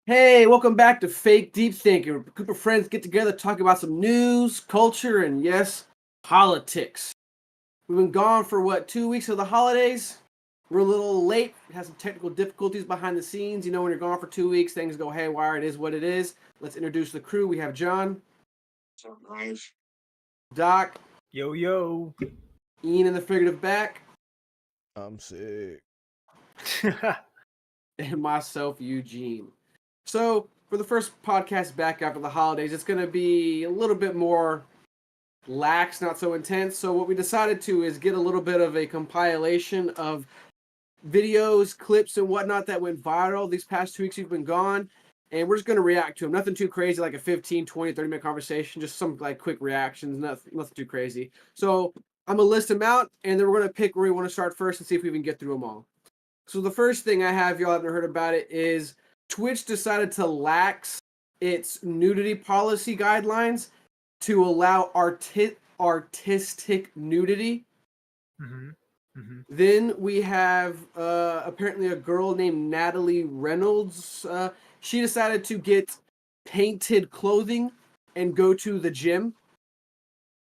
Hey, welcome back to Fake Deep Thinking. A group of friends get together, talk about some news, culture, and yes, politics. We've been gone for 2 weeks of the holidays. We're a little late. We had some technical difficulties behind the scenes. You know, when you're gone for 2 weeks, things go haywire. It is what it is. Let's introduce the crew. We have John, So nice. Doc, Yo, yo. Ian in the figurative back, I'm sick. and myself, Eugene. So, for the first podcast back after the holidays, it's going to be a little bit more lax, not so intense. So, what we decided to is get a little bit of a compilation of videos, clips, and whatnot that went viral these past 2 weeks we've been gone. And we're just going to react to them. Nothing too crazy, like a 15, 20, 30-minute conversation. Just some like quick reactions, nothing too crazy. So, I'm going to list them out, and then we're going to pick where we want to start first and see if we can get through them all. So, the first thing I have, y'all haven't heard about it, is Twitch decided to lax its nudity policy guidelines to allow artistic nudity. Then we have apparently a girl named Natalie Reynolds. She decided to get painted clothing and go to the gym.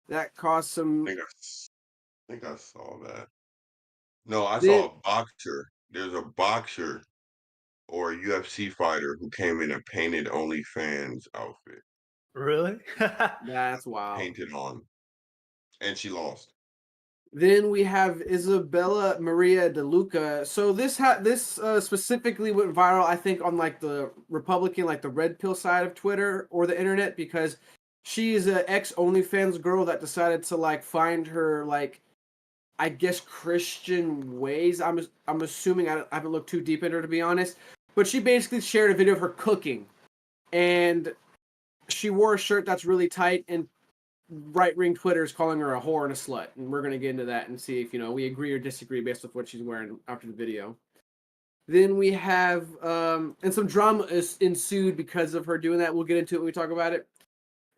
That caused some. I think I saw that. No, I saw a boxer. There's a boxer or a UFC fighter who came in a painted OnlyFans outfit. Really? That's wild. Painted on. And she lost. Then we have Isabella Maria De Luca. So this specifically went viral, I think, on like the Republican, like the red pill side of Twitter or the internet, because she is an ex OnlyFans girl that decided to like find her like, I guess, Christian ways. I'm assuming. I haven't looked too deep into her, to be honest. But she basically shared a video of her cooking, and she wore a shirt that's really tight, and right-wing Twitter is calling her a whore and a slut. And we're going to get into that and see if, we agree or disagree based off what she's wearing after the video. Then we have, and some drama ensued because of her doing that. We'll get into it when we talk about it.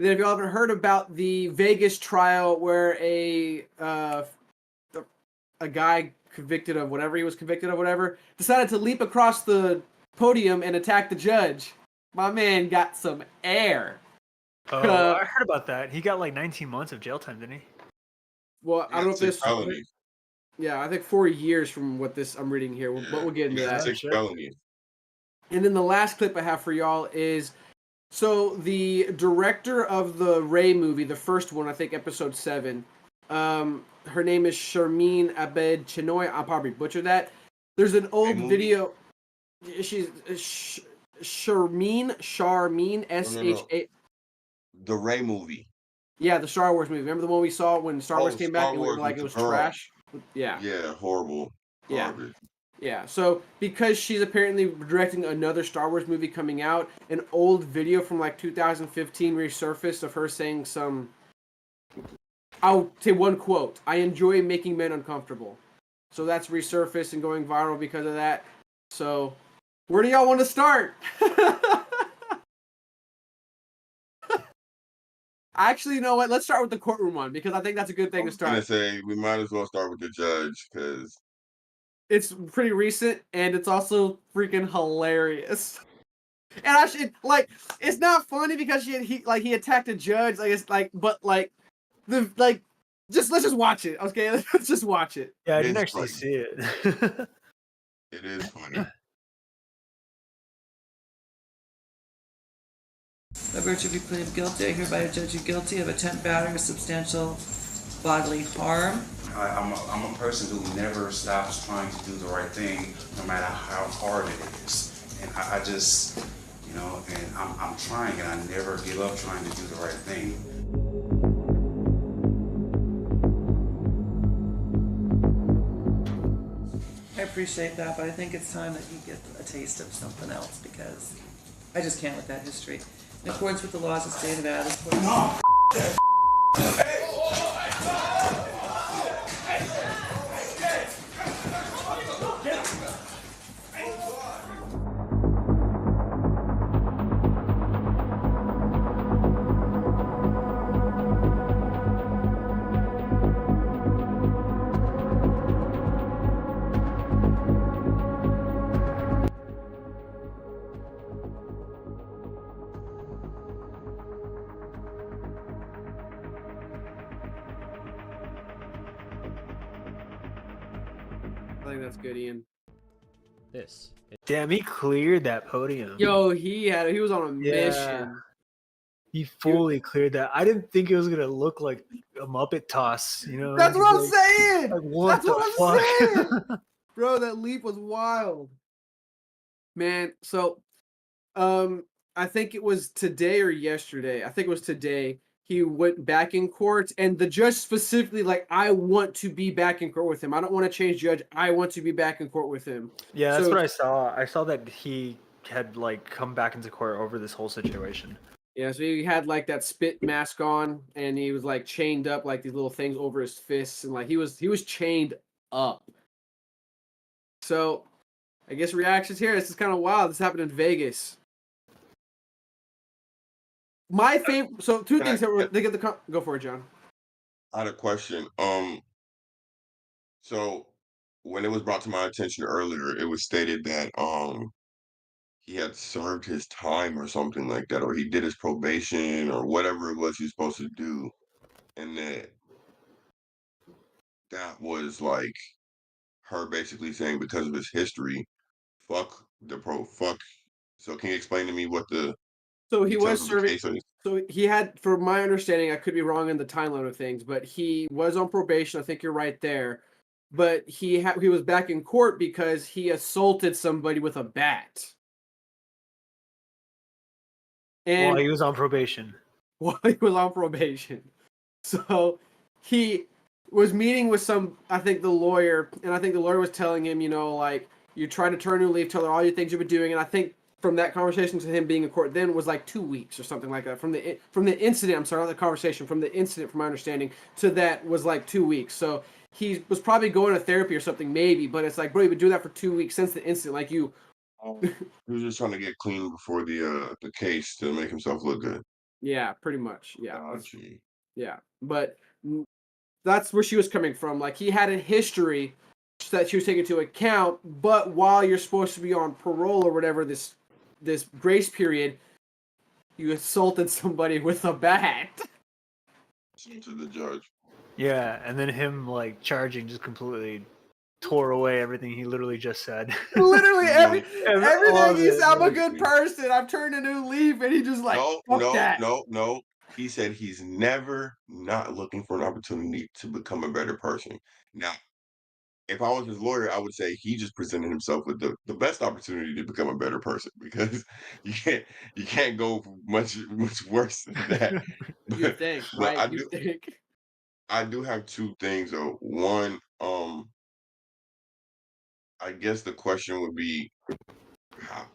Then if y'all haven't heard about the Vegas trial where a guy convicted of whatever he was convicted of, decided to leap across the podium and attack the judge. My man got some air. Oh, I heard about that. He got like 19 months of jail time, didn't he? Well, I don't know if this. Felonies. Yeah, I think 4 years from what I'm reading here, but we'll get into that. 6 felonies. And then the last clip I have for y'all is, so the director of the Ray movie, the first one, I think episode 7, her name is Sharmeen Abed Chinoy. I'll probably butcher that. There's an old video. She's Sharmeen S-H-A. The Ray movie. Yeah, the Star Wars movie. Remember the one we saw when Star Wars came back and we were like, it was trash? Yeah. Yeah, horrible. Yeah. Garbage. Yeah, so because she's apparently directing another Star Wars movie coming out, an old video from like 2015 resurfaced of her saying I'll say one quote: "I enjoy making men uncomfortable." So that's resurfaced and going viral because of that. So where do y'all want to start? Actually, you know what? Let's start with the courtroom one, because I think that's a good thing to start. I was going to say, we might as well start with the judge, because it's pretty recent, and it's also freaking hilarious. And I should, like, it's not funny because he attacked a judge, let's just watch it, okay? Let's just watch it. Yeah, I didn't actually see it. It is funny. By virtue of your plea of guilty, I hereby judge you guilty of attempt battery with substantial bodily harm. I'm a person who never stops trying to do the right thing, no matter how hard it is. And I just, and I'm trying, and I never give up trying to do the right thing. I appreciate that, but I think it's time that you get a taste of something else, because I just can't with that history. In accordance with the laws of the state of Nevada. No, I think that's good, Ian. This is Damn, he cleared that podium. Yo, he was on a Yeah. mission. He fully cleared that. I didn't think it was gonna look like a Muppet toss. You know, That's what I'm like, saying. Like what That's the what I'm fuck? saying. Bro, that leap was wild. Man, so I think it was today or yesterday. I think it was today. He went back in court, and the judge specifically, like, I want to be back in court with him. I don't want to change judge. I want to be back in court with him. Yeah, that's So- what I saw. I saw that he had like come back into court over this whole situation. Yeah, so he had like that spit mask on, and he was like chained up, like these little things over his fists, and like he was chained up. So, I guess reactions here. This is kind of wild. This happened in Vegas. My favorite. So two things that were. They get the go for it, John. I had a question. So when it was brought to my attention earlier, it was stated that he had served his time or something like that, or he did his probation or whatever it was he was supposed to do, and that was like her basically saying because of his history, fuck. So can you explain to me what the So he was details of the serving. case are? So he had, from my understanding, I could be wrong in the timeline of things, but he was on probation. I think you're right there. But he was back in court because he assaulted somebody with a bat. And While he was on probation. while he was on probation. So he was meeting with I think the lawyer, and I think the lawyer was telling him, you know, like, you're trying to turn new leaf, tell her all your things you've been doing, and I think from that conversation to him being in court then was like 2 weeks or something like that. From the incident, I'm sorry, not the conversation, from the incident, from my understanding, to that was like 2 weeks. So he was probably going to therapy or something, maybe, but it's like, bro, you've been doing that for 2 weeks since the incident. Like, you. He was just trying to get clean before the case to make himself look good. Yeah, pretty much. Yeah. Gotcha. Yeah. But that's where she was coming from. Like, he had a history that she was taking into account, but while you're supposed to be on parole or whatever, this grace period, you assaulted somebody with a bat. To the judge. Yeah, and then him like charging just completely tore away everything he literally just said. Literally All everything he said. I'm a good everything. person. I've turned a new leaf, and he just like, fuck that. No. He said he's never not looking for an opportunity to become a better person. Now, if I was his lawyer, I would say he just presented himself with the best opportunity to become a better person, because you can't go much worse than that. You think, But right? You think. I do have two things though. One, I guess the question would be, how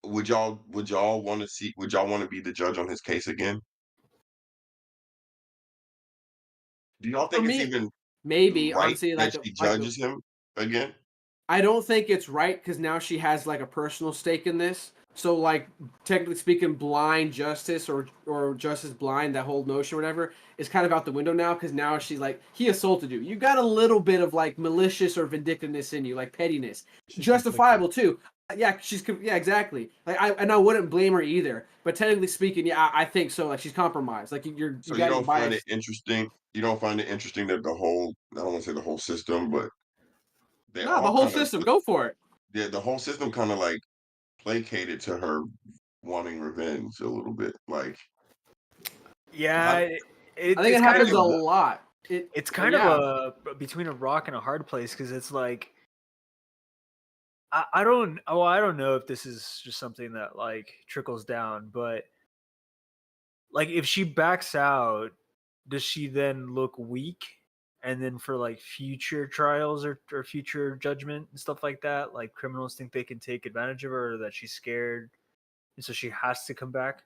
would y'all want to be the judge on his case again? Do y'all For think it's me, even maybe, right honestly, that she judges him again? I don't think it's right because now she has like a personal stake in this. So, like, technically speaking, blind justice or justice blind, that whole notion or whatever, is kind of out the window now, because now she's like, he assaulted you. You got a little bit of like malicious or vindictiveness in you, like pettiness, justifiable too. Yeah, exactly. Like, I wouldn't blame her either. But technically speaking, yeah, I think so. Like, she's compromised. Like, you So you got your don't find bias. it interesting? You don't find it interesting that the whole, I don't want to say the whole system, but they No, the all whole kind of, system. Go for it. yeah, the whole system kind of like placated to her wanting revenge a little bit. Like, Yeah, how, I think it it's kind happens of a lot. it's kind of a between a rock and a hard place, because it's like I don't know if this is just something that like trickles down, but like if she backs out, does she then look weak? And then for like future trials or future judgment and stuff like that, like criminals think they can take advantage of her, or that she's scared, and so she has to come back.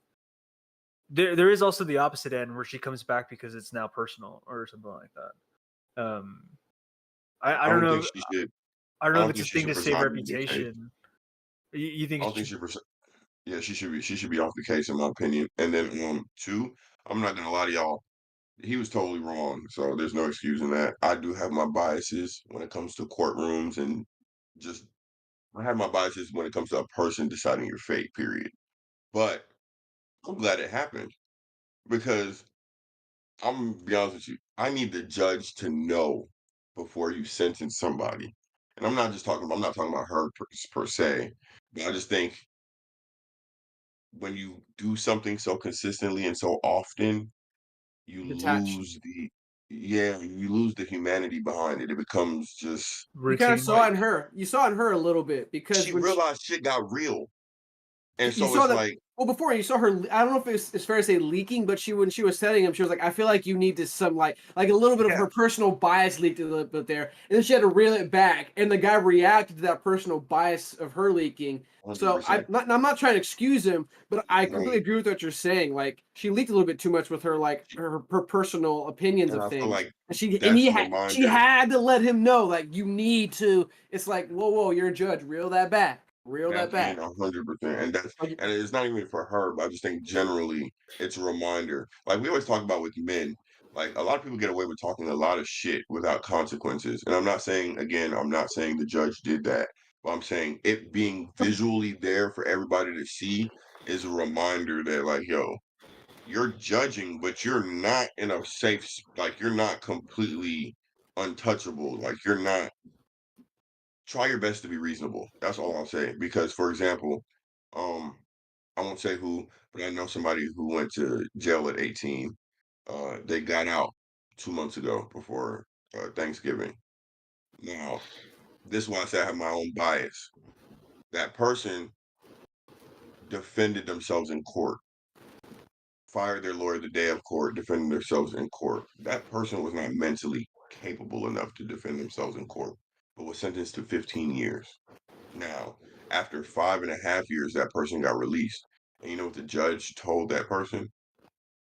There is also the opposite end where she comes back because it's now personal or something like that. I don't know. think she should. I don't I know don't if it's think a she thing should to save preside over the case. reputation. You think I don't she think yeah, she should be off the case in my opinion. And then two, I'm not gonna lie to y'all. He was totally wrong, so there's no excusing that. I do have my biases when it comes to courtrooms, and just I have my biases when it comes to a person deciding your fate, period. But I'm glad it happened, because I'm gonna be honest with you. I need the judge to know before you sentence somebody. and I'm not talking about her per se, but I just think when you do something so consistently and so often, you Detached. lose the yeah, you lose the humanity behind it. It becomes just You kind of Routine. saw it like in her. You saw it in her a little bit because she when realized shit got real. And you so saw it's that. like, Well, before you saw her, I don't know if it's fair to say leaking, but when she was setting him, she was like, "I feel like you need to some like a little bit of yeah, her personal bias leaked a little bit there," and then she had to reel it back, and the guy reacted to that personal bias of her leaking. So 100%. I'm not trying to excuse him, but I completely Right. agree with what you're saying. Like she leaked a little bit too much with her like her personal opinions And of I feel things, like and that's a she reminder. had to let him know like you need to. It's like whoa, you're a judge, reel that back, reel that And back. 100%. Like, And it's not even for her, but I just think generally it's a reminder. Like we always talk about with men, like a lot of people get away with talking a lot of shit without consequences. And I'm not saying the judge did that, but I'm saying it being visually there for everybody to see is a reminder that like, yo, you're judging, but you're not in a like you're not completely untouchable. Like you're not try your best to be reasonable. That's all I'll say. Because, for example, um, I won't say who, but I know somebody who went to jail at 18. They got out 2 months ago before Thanksgiving. Now, this is why I say I have my own bias. That person defended themselves in court, fired their lawyer the day of court, defending themselves in court. That person was not mentally capable enough to defend themselves in court, but was sentenced to 15 years. Now, after 5.5 years, that person got released. And you know what the judge told that person?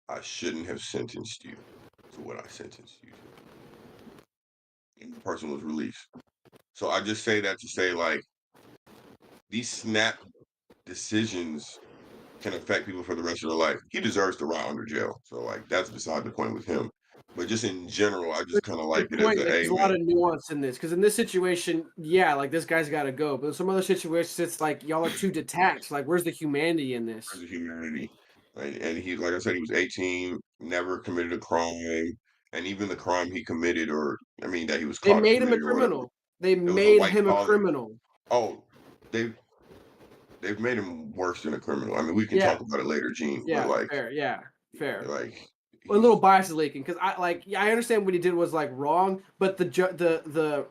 I shouldn't have sentenced you to what I sentenced you to. And the person was released. So I just say that to say, like, these snap decisions can affect people for the rest of their life. He deserves to rot under jail. So, like, that's beside the point with him. But just in general, I just kind of like good it as point. a, Like, hey, there's a lot man, of nuance in this because in this situation, yeah, like this guy's got to go. But in some other situations, it's like y'all are too detached. Like, where's the humanity in where's this? the humanity? And he, like I said, he was 18, never committed a crime. And even the crime he committed, or I mean, that he was They caught made him a committing or whatever, criminal. They it was a made white him a collar. criminal. Oh, they've they've made him worse than a criminal. I mean, we can Yeah, talk about it later, Gene, but yeah, fair. Yeah, fair. like A little he's bias is leaking because I like. Yeah, I understand what he did was like wrong, but the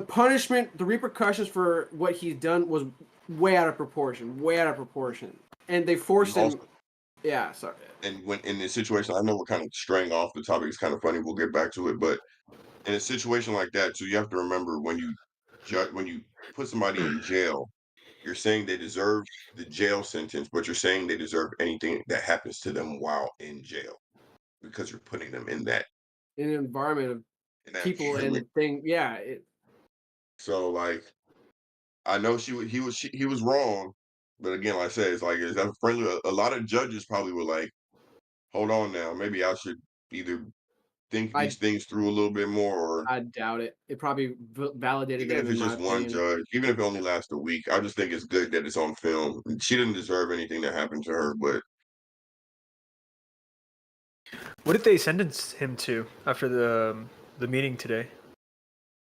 punishment, the repercussions for what he's done was way out of proportion. Way out of proportion, and they you forced him. also Yeah, sorry. and when in this situation, I know we're kind of straying off the topic. It's kind of funny. We'll get back to it, but in a situation like that, so you have to remember when you put somebody in jail, you're saying they deserve the jail sentence, but you're saying they deserve anything that happens to them while in jail because you're putting them In an environment of in that people environment. and thing. Yeah, So like I know he was wrong, but again, like I said, it's like is that friendly? A lot of judges probably were like, hold on now, maybe I should either think I these things through a little bit more, or I doubt it. It probably validated even them, if in it's my just one opinion. judge, even if it only lasts a week, I just think it's good that it's on film. She didn't deserve anything that happened to her, but What did they sentence him to after the meeting today?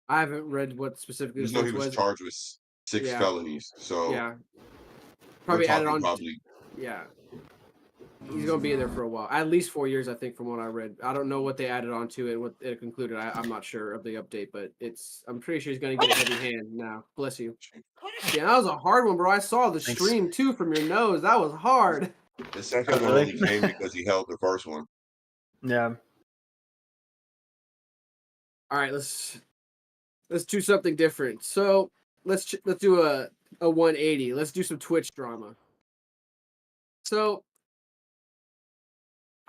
I haven't read what I specifically the just know he sentence was was. charged with 6 Yeah, felonies. So yeah. we're Probably added talking on. probably Yeah, he's gonna be there for a while, at least 4 years, I think, from what I read. I don't know what they added on to it, what it concluded. I'm not sure of the update, but I'm pretty sure he's gonna get a heavy hand now. Bless you. Yeah, that was a hard one, bro. I saw the Thanks. stream too from your nose. That was hard. the Oh, second one really? only came because he held the first one. Yeah. All right, let's do something different. So let's do a 180. Let's do some Twitch drama. So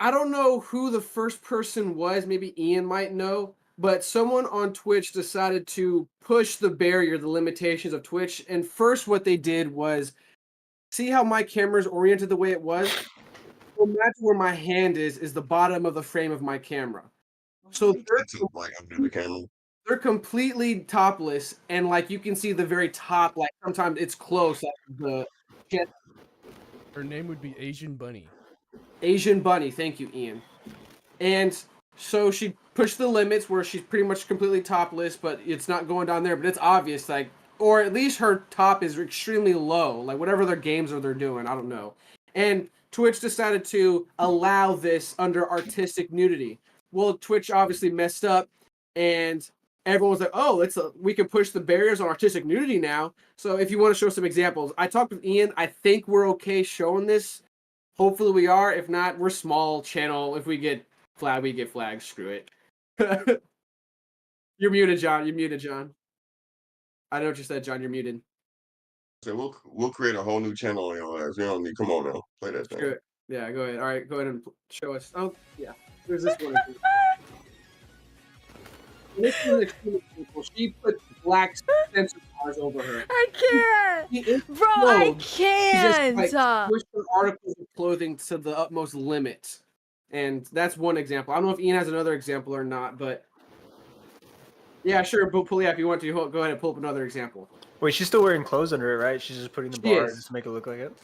I don't know who the first person was. Maybe Ian might know, but someone on Twitch decided to push the barrier, the limitations of Twitch. And first, what they did was see how my camera is oriented the way it was. Well, imagine where my hand is the bottom of the frame of my camera. So It's like under the camera. they're completely topless, and like you can see the very top. Like sometimes it's close, like the chest. Her name would be Asian Bunny. Asian bunny. Thank you, Ian. And So she pushed the limits where she's pretty much completely topless, but it's not going down there. But it's obvious, like, or at least her top is extremely low, like whatever their games are they're doing. I don't know. And Twitch decided to allow this under artistic nudity. Well, Twitch obviously messed up, and everyone was like, "Oh, we can push the barriers on artistic nudity now." So if you want to show some examples, I talked with Ian. I think we're okay showing this. Hopefully we are. If not, we're small channel. If we get flagged, we get flagged. Screw it. You're muted, John. You're muted, John. I know what you said, John. You're muted. So we'll create a whole new channel on your ass. We don't need. Come on now, play that Screw thing. it. Yeah, go ahead. All right, go ahead and show us. Oh, yeah. There's this one. This is extremely simple. She put black sensor bars over her. I can't, She is bro. I clothed. She can't. just like pushed her articles of clothing to the utmost limit, and that's one example. I don't know if Ian has another example or not, but yeah, sure. Pull if you want to. Go ahead and pull up another example. Wait, she's still wearing clothes under it, right? She's just putting the She bar is. just to make it look like it.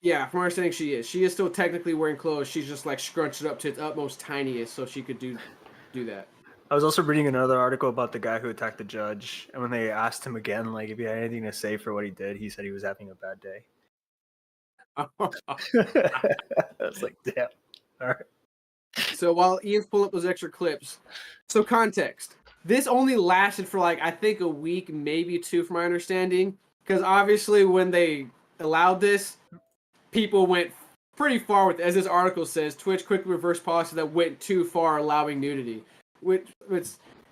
Yeah, from my understanding, she is. She is still technically wearing clothes. She's just like scrunched it up to its utmost tiniest, so she could do that. I was also reading another article about the guy who attacked the judge, and when they asked him again, like if he had anything to say for what he did, he said he was having a bad day. I was like, damn. All right. So while Ian's pulling up those extra clips, so context. This only lasted for like I think a week, maybe two, from my understanding, because obviously when they allowed this, people went pretty far with it. As this article says, Twitch quickly reversed policy that went too far, allowing nudity. Which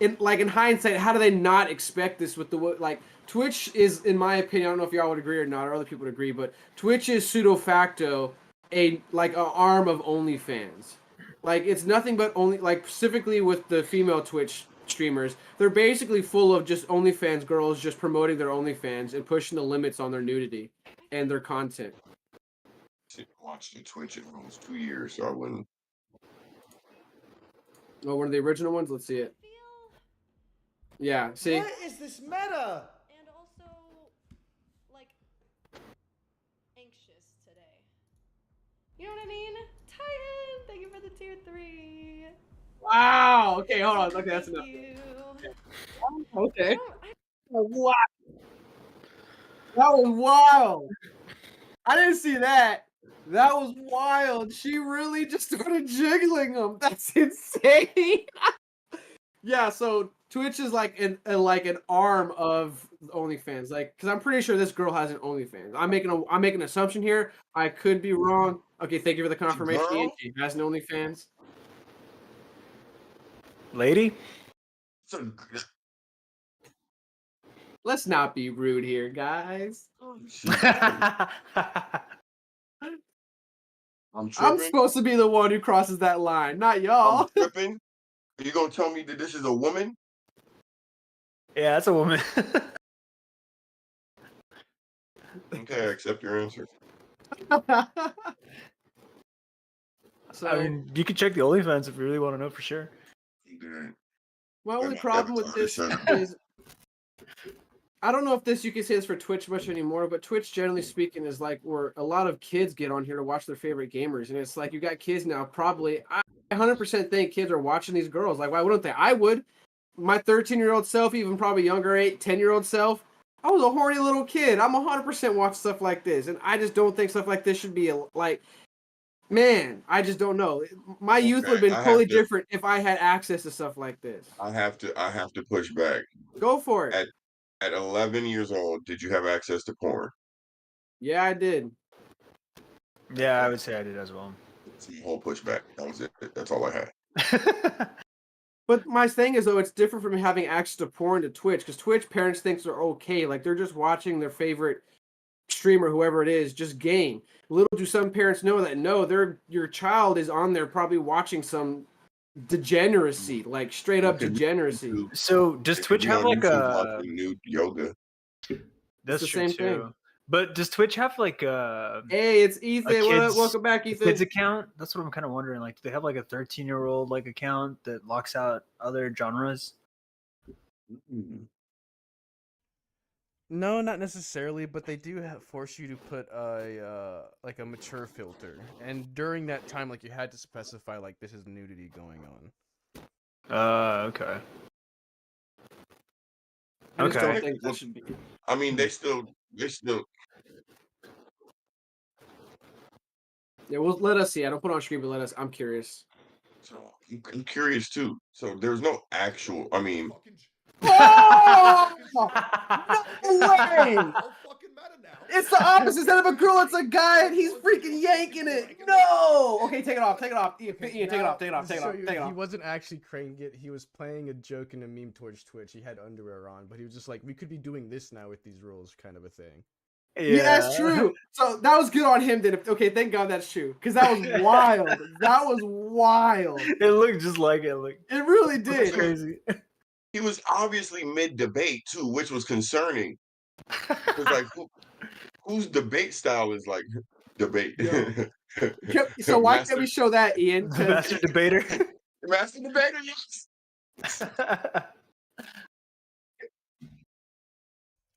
in hindsight, how do they not expect this with the like? Twitch is, in my opinion, I don't know if y'all would agree or not, or other people would agree, but Twitch is pseudo facto an arm of OnlyFans. Like it's nothing but only like specifically with the female Twitch streamers, they're basically full of just OnlyFans girls just promoting their OnlyFans and pushing the limits on their nudity and their content. Watched the Twitch in almost 2 years, so I wouldn't. Oh, one of the original ones. Let's see it. Yeah. See. What is this meta? And also, like, anxious today. You know what I mean? Titan, thank you for the tier 3. Wow. Okay, hold on. Okay, that's enough. Thank you. Okay. I Wow. That was wild. I didn't see that. That was wild. She really just started jiggling them. That's insane. Yeah, so Twitch is like an arm of OnlyFans. Like, because I'm pretty sure this girl has an OnlyFans. I'm making an assumption here. I could be wrong. Okay, thank you for the confirmation. Girl? She has an OnlyFans. Lady? So, Let's not be rude here, guys. I'm I'm tripping. supposed to be the one who crosses that line, not y'all. I'm tripping. Are you gonna tell me that this is a woman? Yeah, that's a woman. Okay, I accept your answer. So I mean, you can check the OnlyFans if you really want to know for sure. Good. my only Yeah, problem with Avatar this is is I don't know if you can say this for Twitch much anymore, but Twitch, generally speaking, is like where a lot of kids get on here to watch their favorite gamers, and it's like you got kids now. Probably, I 100% think kids are watching these girls. Like, why wouldn't they? I would. My 13-year-old self, even probably younger, 10-year-old self, I was a horny little kid. I'm 100% watch stuff like this, and I just don't think stuff like this should be like. Man, I just don't know. My youth would have been I have totally to- different if I had access to stuff like this. I have to push back. Go for it. At 11 years old, did you have access to porn? Yeah, I did. Yeah, I would say I did as well. It's a whole pushback. That was it. That's all I had. But my thing is, though, it's different from having access to porn to Twitch, because Twitch parents think they're okay. Like, they're just watching their favorite streamer, whoever it is, just game. Little do some parents know that, no, your child is on there probably watching some degeneracy, like straight-up Okay, degeneracy. YouTube. So does It could Twitch be have on like YouTube a? watching nude yoga. That's the true same too. thing. But does Twitch have like a Hey, it's Ethan. What up? kid's- Welcome back, Ethan. kids account? That's what I'm kind of wondering. Like, do they have like a 13-year-old like account that locks out other genres? No, not necessarily, but they do force you to put a like a mature filter, and during that time, like you had to specify like this is nudity going on. Okay. I just Okay. don't think that should be. I mean, they still. Yeah, well, let us see. I don't put it on screen, but let us. I'm curious. So I'm curious too. So there's no actual. I mean, Oh! No way! All fucking meta now. It's the opposite. Instead of a girl, it's a guy, and he's freaking yanking it. No! Okay, take it off. Take it off. Ian, take it off. Take it off. Take it off. Take it He off. wasn't actually cranking it. He was playing a joke and a meme towards Twitch. He had underwear on, but he was just like, we could be doing this now with these rules, kind of a thing. Yeah, that's true. So that was good on him then. Okay, thank God that's true. Because that was wild. That was wild. It looked just like it. Like, It really it's did. crazy. he was obviously mid debate too, which was concerning. It's like whose debate style is like debate. So why Master- can't we show that, Ian? 'Cause- Master debater. Master debater, yes.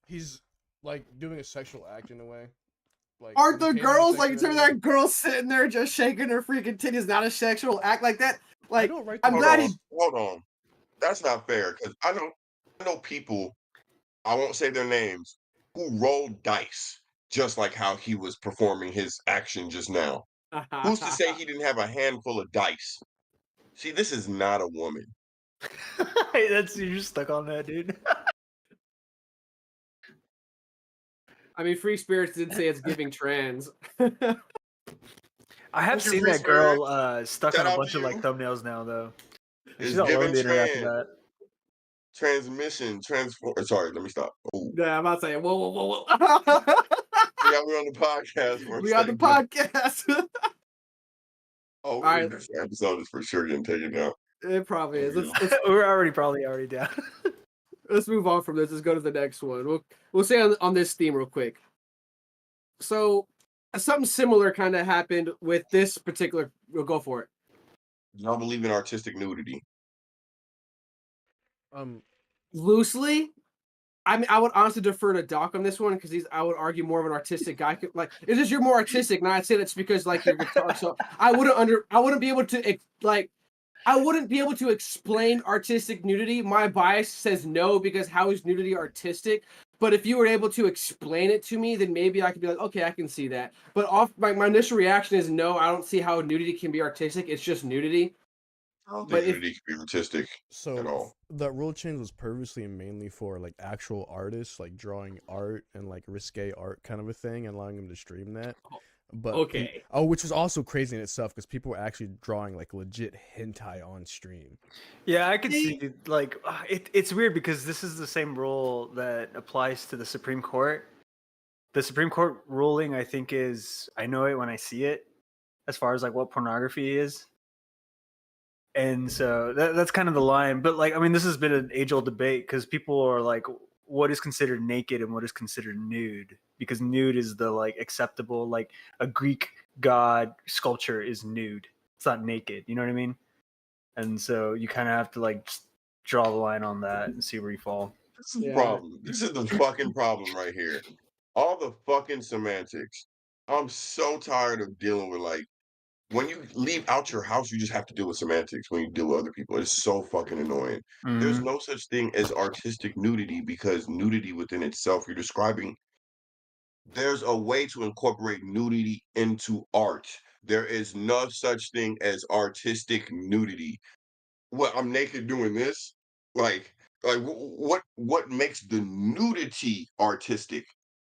He's like doing a sexual act in a way. Like, Aren't the indicating girls like sexuality. that girl sitting there just shaking her freaking titties? Not a sexual act like that. Like don't write I'm the glad rules. he. Hold on. That's not fair because I know people, I won't say their names, who rolled dice just like how he was performing his action just now. Who's to say he didn't have a handful of dice? See, this is not a woman. That's you're stuck on that, dude. I mean, Free Spirits did say it's giving trans. I have Who's your seen free that girl stuck Shout on a out bunch to of like you. thumbnails now, though. It's She's all over giving the internet after trans. that. Transmission, transform. Sorry, let me stop. Oh, Yeah, I'm about to say, whoa, whoa, whoa, whoa. yeah, we're on the podcast for a We on the second. podcast. Oh, Alright. this episode is for sure getting taken down. It probably is. We're probably already down. Let's move on from this. Let's go to the next one. We'll stay on this theme real quick. So something similar kind of happened with this particular. We'll go for it. Y'all believe in artistic nudity? Loosely, I mean, I would honestly defer to Doc on this one because I would argue more of an artistic guy. Like, it's just you're more artistic. And I'd say that's because like your guitar. So I wouldn't be able to like. I wouldn't be able to explain artistic nudity. My bias says no because how is nudity artistic? But if you were able to explain it to me, then maybe I could be like, okay, I can see that. But my initial reaction is no, I don't see how nudity can be artistic. It's just nudity. I don't But think nudity can be artistic at all. That rule change was purposely and mainly for like actual artists, like drawing art and like risque art kind of a thing, and allowing them to stream that. But okay. Which was also crazy in itself because people were actually drawing like legit hentai on stream. Yeah, I could see like it's weird because this is the same rule that applies to the Supreme Court. The Supreme Court ruling, I think, is I know it when I see it, as far as like what pornography is. And so that's kind of the line. But like, I mean, this has been an age-old debate because people are like, what is considered naked and what is considered nude? Because nude is the like acceptable, like a Greek god sculpture is nude. It's not naked. You know what I mean? And so you kind of have to like just draw the line on that and see where you fall. This is the problem. This is the fucking problem right here. All the fucking semantics. I'm so tired of dealing with like when you leave out your house, you just have to deal with semantics when you deal with other people. It's so fucking annoying. There's no such thing as artistic nudity because nudity within itself, you're describing. There's a way to incorporate nudity into art. There is no such thing as artistic nudity. What I'm naked doing this? What makes the nudity artistic?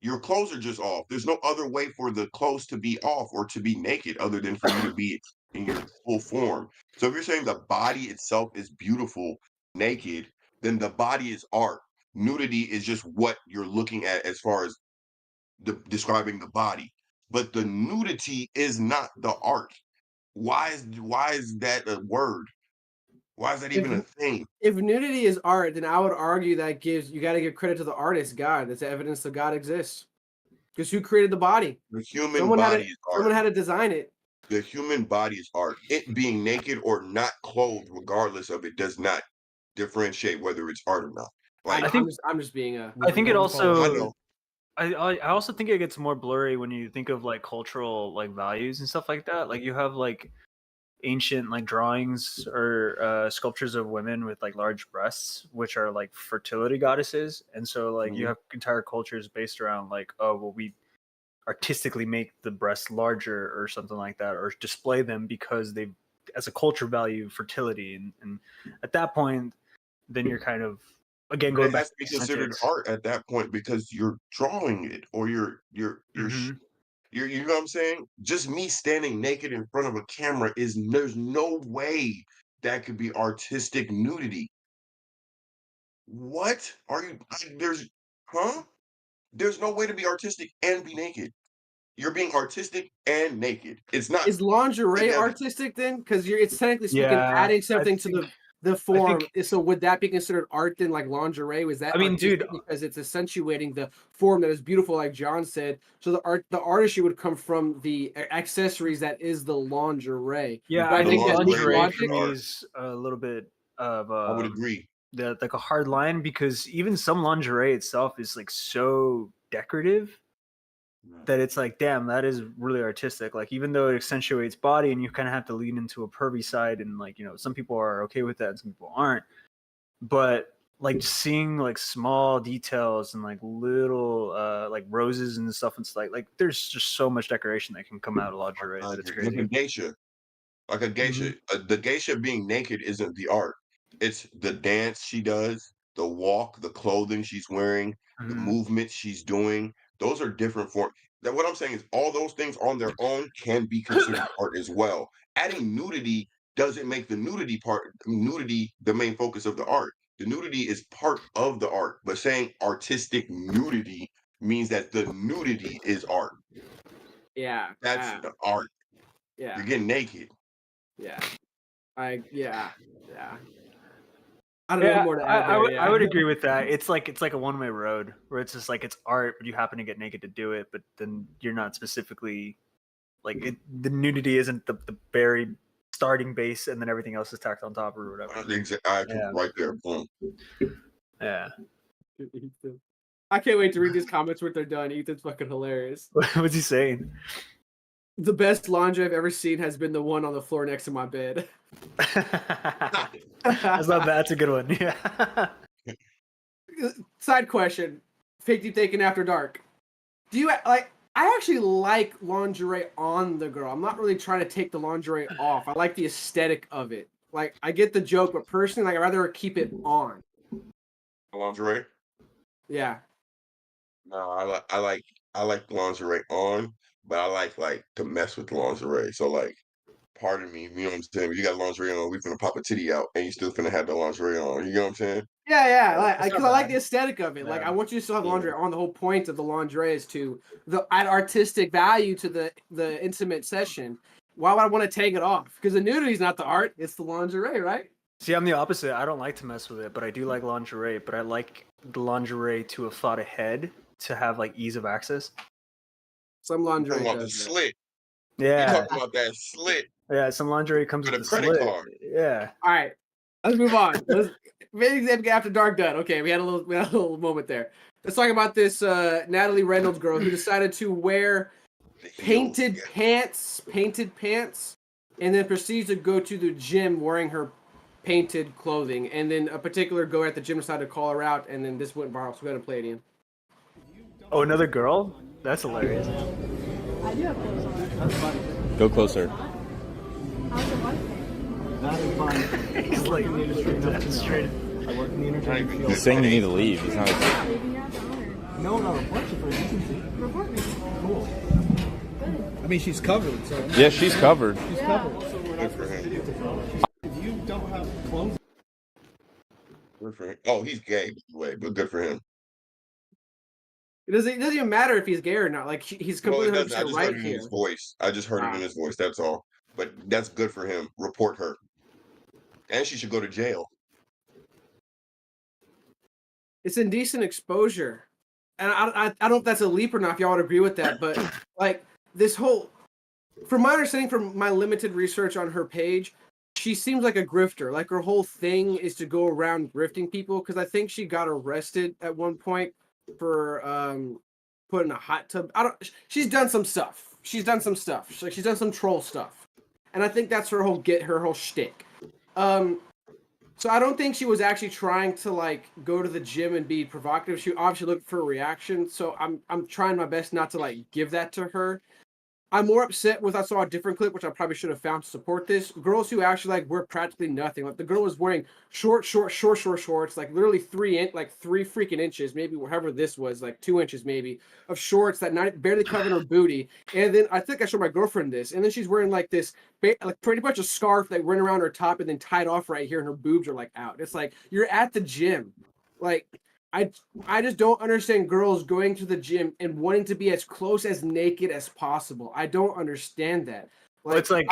Your clothes are just off. There's no other way for the clothes to be off or to be naked other than for you to be in your full form. So if you're saying the body itself is beautiful naked, then the body is art. Nudity is just what you're looking at as far as describing the body. But the nudity is not the art. Why is that a word? Why is that even a thing? If nudity is art, then I would argue that you got to give credit to the artist, God. That's evidence that God exists. Because who created the body? The human body is art. Someone had to design it. The human body is art. It being naked or not clothed, regardless of it, does not differentiate whether it's art or not. Like I'm just being a. I think it also. I know. I also think it gets more blurry when you think of like cultural like values and stuff like that. Like you have like ancient like drawings or sculptures of women with like large breasts, which are like fertility goddesses. And so like you have entire cultures based around like, oh well, we artistically make the breasts larger or something like that, or display them because they, as a culture, value fertility. And at that point, then you're kind of again But going it back has to be to considered semantics. art at that point because you're drawing it or Mhm. you know what I'm saying? Just me standing naked in front of a camera is there's no way that could be artistic nudity. What are you? There's huh? There's no way to be artistic and be naked. You're being artistic and naked. It's not Is lingerie together. artistic then? Because you're it's technically speaking Yeah, adding something to the I form. think. So would that be considered art then? Like lingerie, was that I mean, artistic dude, because it's accentuating the form that is beautiful, like John said. So the artistry would come from the accessories that is the lingerie. yeah, But I I The think think that leap lingerie lingerie would for be logic. me art. is a little bit of I would agree. like a hard line, because even some lingerie itself is like so decorative that it's like, damn, that is really artistic. Like, even though it accentuates body and you kind of have to lean into a pervy side, and like, you know, some people are okay with that and some people aren't. But like seeing like small details and like little like roses and stuff, and stuff like there's just so much decoration that can come out of lingerie I that it's agree. Look crazy. at geisha. Like a geisha. Mhm. The geisha being naked isn't the art. It's the dance she does, the walk, the clothing she's wearing, the Mhm. movements she's doing. Those are different forms. That what I'm saying is all those things on their own can be considered art as well. Adding nudity doesn't make the nudity the main focus of the art. The nudity is part of the art, but saying artistic nudity means that the nudity is art. Yeah, That's the art. yeah, You're getting naked. yeah. Yeah. I don't know what Yeah, more to I, add I there. would I Yeah. would agree with that. It's like a one-way road where it's just like it's art, but you happen to get naked to do it, but then you're not specifically like the nudity isn't the very starting base, and then everything else is tacked on top or whatever. Yeah, Right there. Boom. yeah. Ethan. I can't wait to read these comments when they're done. Ethan's fucking hilarious. What's he saying? The best laundry I've ever seen has been the one on the floor next to my bed. That's not bad. That's a good one. Yeah. Side question: Fake deep taken after dark. Do you like? I actually like lingerie on the girl. I'm not really trying to take the lingerie off. I like the aesthetic of it. Like I get the joke, but personally, like I'd rather keep it on. Lingerie? Yeah. No, I like lingerie on, but I like to mess with lingerie. So like part of me, you know what I'm saying? If you got lingerie on, we finna pop a titty out and you still finna have the lingerie on. You know what I'm saying? Yeah, It's like not because I like bad. the aesthetic of it. Like Yeah. I want you to still have Yeah. lingerie on. The whole point of the lingerie is to add artistic value to the intimate session. Why would I want to take it off? Because the nudity is not the art; it's the lingerie, right? See, I'm the opposite. I don't like to mess with it, but I do like lingerie. But I like the lingerie to have thought ahead to have like ease of access. Some You lingerie talking about the does that. slit. You Yeah, talking about that slit yeah. Some lingerie comes with with a the credit slit. card. Yeah. All right, let's move on. Let's after dark done. Okay, we had a little moment there. Let's talk about this Natalie Reynolds girl who decided to wear The heels. painted Yeah. pants, and then proceeds to go to the gym wearing her painted clothing. And then a particular goer at the gym decided to call her out, and then this went viral. So we're gonna play it in. Oh, another girl? That's hilarious. I do have clothes on. Go closer. How's it fun? That is fine. He's like demonstrated. I work in the entertainment field. He's saying you need to leave. He's not. Leaving your ass on No, not report you for decency. or report me. Cool. Good. I mean, she's covered, so Yeah, she's covered. she's Yeah. covered. So we're Good not for supposed to him. videotape. If you don't have clothes, Good for him. Oh, he's gay, by the way, but good for him. It doesn't even matter if he's gay or not. Like he's Well, it completely doesn't. I 100% just heard right it in here. his voice. I just heard it in his voice. That's all. But that's good for him. Report her. And she should go to jail. It's indecent exposure, and I don't know if that's a leap or not. If y'all would agree with that, but like this whole, from my understanding, from my limited research on her page, she seems like a grifter. Like her whole thing is to go around grifting people. Because I think she got arrested at one point for putting a hot tub. She's done some stuff. She's done some stuff. She's done some troll stuff. and I think that's her whole shtick. So I don't think she was actually trying to like go to the gym and be provocative. She obviously looked for a reaction. So I'm trying my best not to like give that to her. I'm more upset with I saw a different clip, which I probably should have found to support this. Girls who actually like wear practically nothing. Like the girl was wearing shorts, like literally 3 freaking inches, maybe whatever this was, like 2 inches maybe of shorts that barely covering her booty. And then I think I showed my girlfriend this, and then she's wearing like this, like pretty much a scarf that went around her top and then tied off right here, and her boobs are like out. It's like you're at the gym, like. I just don't understand girls going to the gym and wanting to be as close as naked as possible. I don't understand that. Well, it's like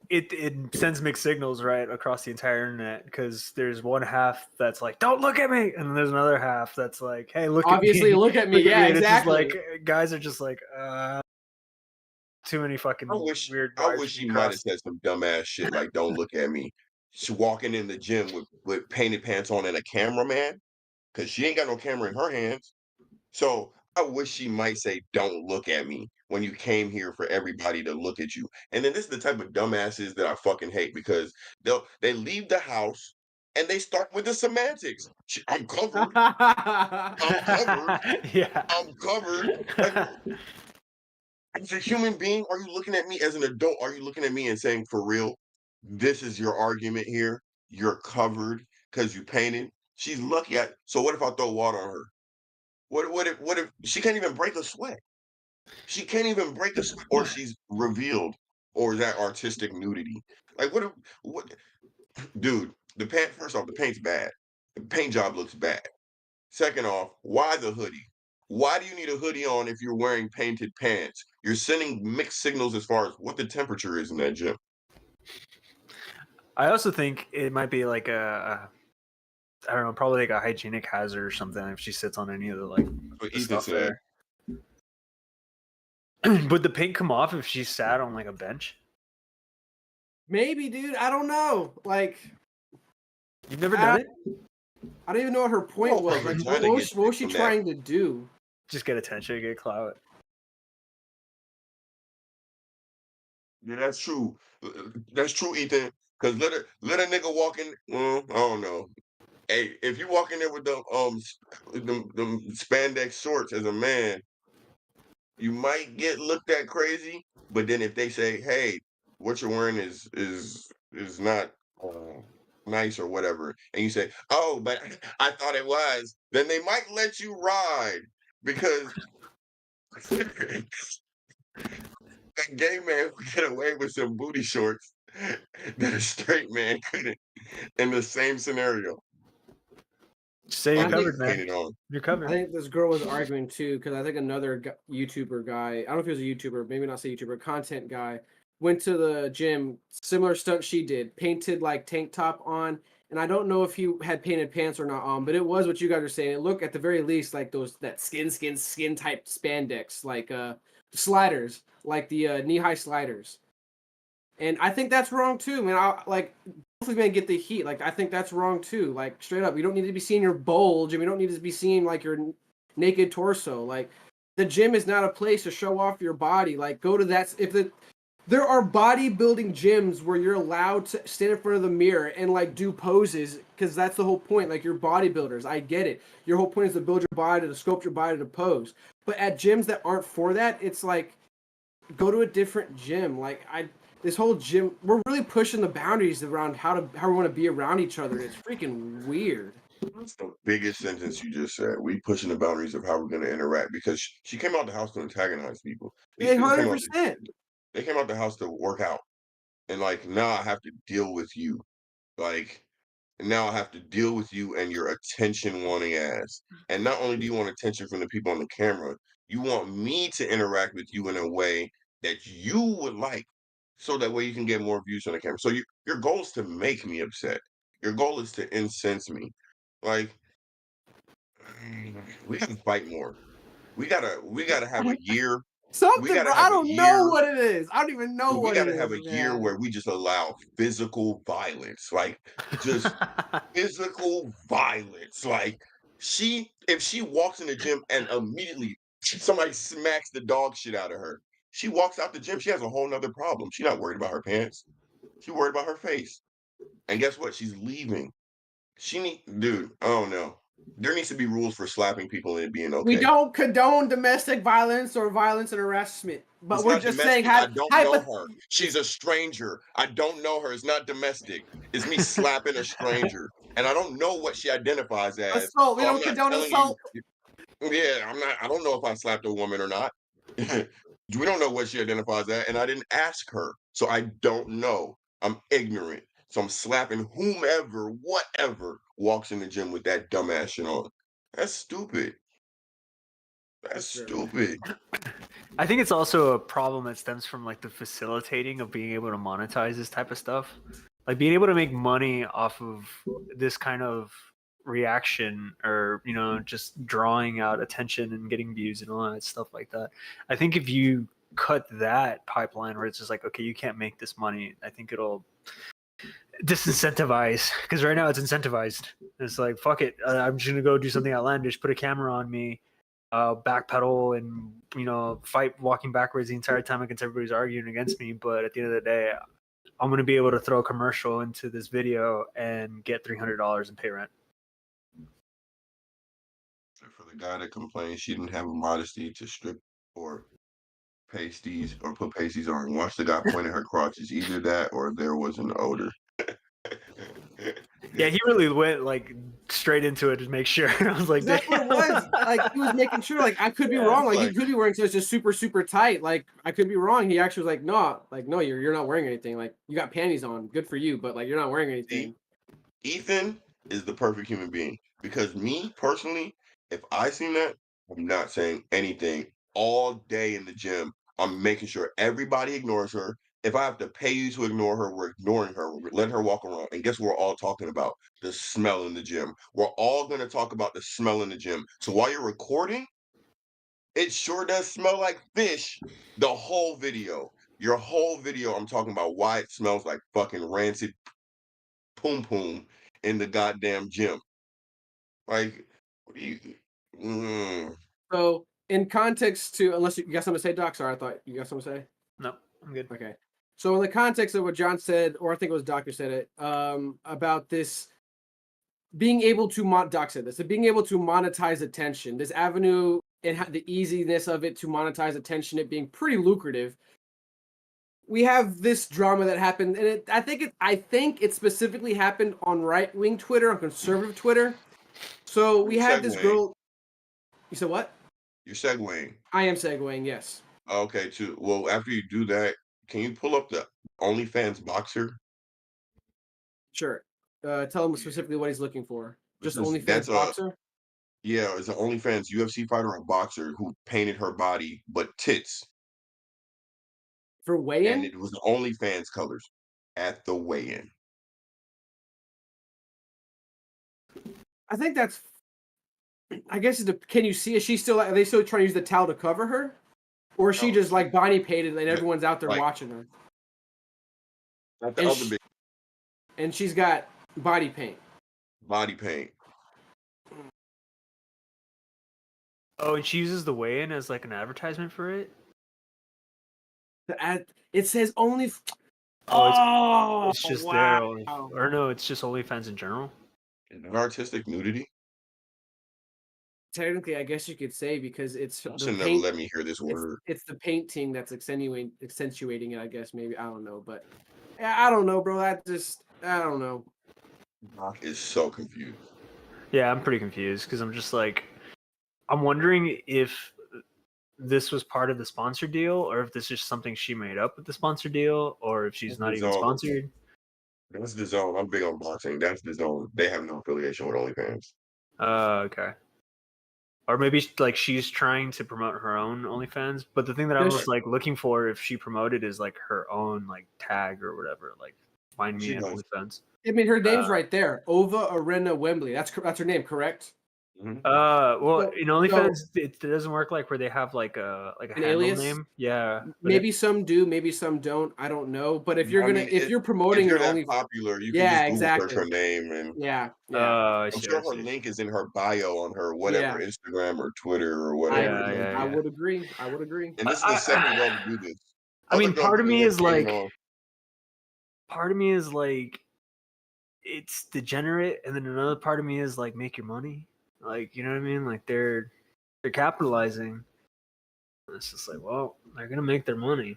it sends mixed signals right across the entire internet because there's one half that's like, "Don't look at me," and then there's another half that's like, "Hey, look obviously at me, look at me." Yeah, And exactly. it's just like guys are just like, too many fucking weird I wires wish to she be might have crossed. said some dumbass shit like "Don't look at me." She walking in the gym with painted pants on and a cameraman because she ain't got no camera in her hands. So I wish she might say, "Don't look at me" when you came here for everybody to look at you. And then this is the type of dumbasses that I fucking hate because they leave the house and they start with the semantics. I'm covered. I'm covered. Yeah. I'm covered. Like, as a human being, are you looking at me as an adult? Are you looking at me and saying, for real, this is your argument here? You're covered because you painted. She's lucky. So what if I throw water on her? What if she can't even break a sweat? She can't even break a sweat, or she's revealed, or is that artistic nudity? Like what? Dude, the paint. First off, the paint's bad. The paint job looks bad. Second off, why the hoodie? Why do you need a hoodie on if you're wearing painted pants? You're sending mixed signals as far as what the temperature is in that gym. I also think it might be like I don't know, probably like a hygienic hazard or something if she sits on any of the like What the Ethan stuff said. there. Would the paint come off if she sat on like a bench? Maybe, dude. I don't know. Like, You've never done it? I don't even know what her point was. Like, what was she trying to do? Just get attention, get clout. Yeah, that's true. That's true, Ethan. Because let a nigga walk in. I don't know. Hey, if you walk in there with them spandex shorts as a man, you might get looked at crazy. But then if they say, "Hey, what you're wearing is not nice or whatever," and you say, "Oh, but I thought it was," then they might let you ride because a gay man would get away with some booty shorts that a straight man couldn't in the same scenario. Say you're covered, man. On. You're covered. I think this girl was arguing too because I think another YouTuber guy, I don't know if he was a YouTuber, maybe not say YouTuber, content guy, went to the gym, similar stunt she did, painted like tank top on, and I don't know if he had painted pants or not on, but it was what you guys are saying. It looked at the very least like that skin type spandex, like sliders, like the knee-high sliders. And I think that's wrong too, man. Hopefully man get the heat. Like I think that's wrong too. Like straight up, you don't need to be seeing your bulge, and you don't need to be seeing like your naked torso. Like the gym is not a place to show off your body. Like go to that. There are bodybuilding gyms where you're allowed to stand in front of the mirror and like do poses because that's the whole point. Like you're bodybuilders. I get it. Your whole point is to build your body, to sculpt your body to pose. But at gyms that aren't for that, it's like go to a different gym. This whole gym, we're really pushing the boundaries around how we want to be around each other. It's freaking weird. That's the biggest sentence you just said. We pushing the boundaries of how we're going to interact because she came out the house to antagonize people. These people 100%. they came out the house to work out, and like now I have to deal with you. Like now I have to deal with you and your attention wanting ass. And not only do you want attention from the people on the camera, you want me to interact with you in a way that you would like, so that way you can get more views on the camera. So your goal is to make me upset. Your goal is to incense me. Like we gotta fight more. We gotta have a year. Something, bro. I don't know what it is. I don't even know what it is. We gotta have a year where we just allow physical violence, like just physical violence. Like if she walks in the gym and immediately somebody smacks the dog shit out of her, she walks out the gym. She has a whole nother problem. She's not worried about her pants. She worried about her face. And guess what? She's leaving. Dude, I don't know. There needs to be rules for slapping people and it being We okay. don't condone domestic violence or violence and harassment, but It's we're not just saying domestic. I don't know her. She's a stranger. I don't know her. It's not domestic. It's me slapping a stranger. And I don't know what she identifies as. assault. We So I'm don't not condone telling you. assault. Yeah, I don't know if I slapped a woman or not. We don't know what she identifies as, and I didn't ask her. So I don't know. I'm ignorant. So I'm slapping whomever, whatever, walks in the gym with that dumbass shit on. That's stupid. That's stupid. I think it's also a problem that stems from like the facilitating of being able to monetize this type of stuff. Like being able to make money off of this kind of reaction or, you know, just drawing out attention and getting views and all that stuff like that. I think if you cut that pipeline where it's just like, okay, you can't make this money, I think it'll disincentivize, because right now it's incentivized. It's like, fuck it, I'm just gonna go do something outlandish, put a camera on me, backpedal and, you know, fight walking backwards the entire time against everybody's arguing against me. But at the end of the day, I'm gonna be able to throw a commercial into this video and get $300 and pay rent. For the guy that complained she didn't have a modesty to strip or pasties or put pasties on, watch the guy point at her crotches. Either that or there was an odor. Yeah, he really went like straight into it to make sure. I was like, That's what it was. Like he was making sure. Like I could be wrong. Like he could be wearing such just super tight. Like I could be wrong. He actually was like, no, you're not wearing anything. Like you got panties on. Good for you, but like you're not wearing anything. Ethan is the perfect human being because me personally, if I seen that, I'm not saying anything all day in the gym. I'm making sure everybody ignores her. If I have to pay you to ignore her, we're ignoring her. We're letting her walk around. And guess what we're all talking about? The smell in the gym. We're all going to talk about the smell in the gym. So while you're recording, it sure does smell like fish the whole video. Your whole video, I'm talking about why it smells like fucking rancid poom poom in the goddamn gym. Like, what do you? So in context to, unless you got something to say, Doc. Sorry, I thought you got something to say. No, I'm good. Okay. So in the context of what John said, or I think it was Doc who said it, about this being able to Doc said this, being able to monetize attention, this avenue and the easiness of it to monetize attention, it being pretty lucrative. We have this drama that happened, and I think it specifically happened on right-wing Twitter, on conservative Twitter. So we had this girl. You said what? You're segueing. I am segueing, yes. Okay, well, after you do that, can you pull up the OnlyFans boxer? Sure. Tell him specifically what he's looking for. Just OnlyFans That's boxer? Yeah, it's an OnlyFans UFC fighter and boxer who painted her body, but tits. For weigh-in? And it was the OnlyFans colors at the weigh-in. I think that's. I guess can you see? Is she still? Are they still trying to use the towel to cover her, or is she just like body painted and everyone's out there watching her? And she's got body paint. Body paint. Oh, and she uses the weigh-in as like an advertisement for it. It says only. It's just wow. there, or no, it's just OnlyFans in general. Artistic nudity. Technically, I guess you could say, because it's you should never let me hear this word. It's the painting that's accentuating it. I guess maybe I don't know, but I don't know, bro. I don't know. Doc is so confused. Yeah, I'm pretty confused because I'm just like, I'm wondering if this was part of the sponsor deal, or if this is something she made up with the sponsor deal, or if she's not even sponsored. That's the zone. I'm big on boxing. That's the zone. They have no affiliation with OnlyFans. Okay. Or maybe like she's trying to promote her own OnlyFans, but the thing that I was like looking for if she promoted is like her own like tag or whatever, like find me at OnlyFans. I mean, her name's right there, Ova Arena Wembley. That's her name, correct? Well, in OnlyFans, it doesn't work like where they have like a handle alias name. Yeah, maybe some do, maybe some don't. I don't know. But if you're you're promoting your only popular, you can just Google search her name and I'm sure her link is in her bio on her whatever Instagram or Twitter or whatever. I would agree. And this is the second girl to do this. I mean, part of me is like, part of me is like, it's degenerate, and then another part of me is like, make your money. Like, you know what I mean? Like they're capitalizing. It's just like, well, they're gonna make their money.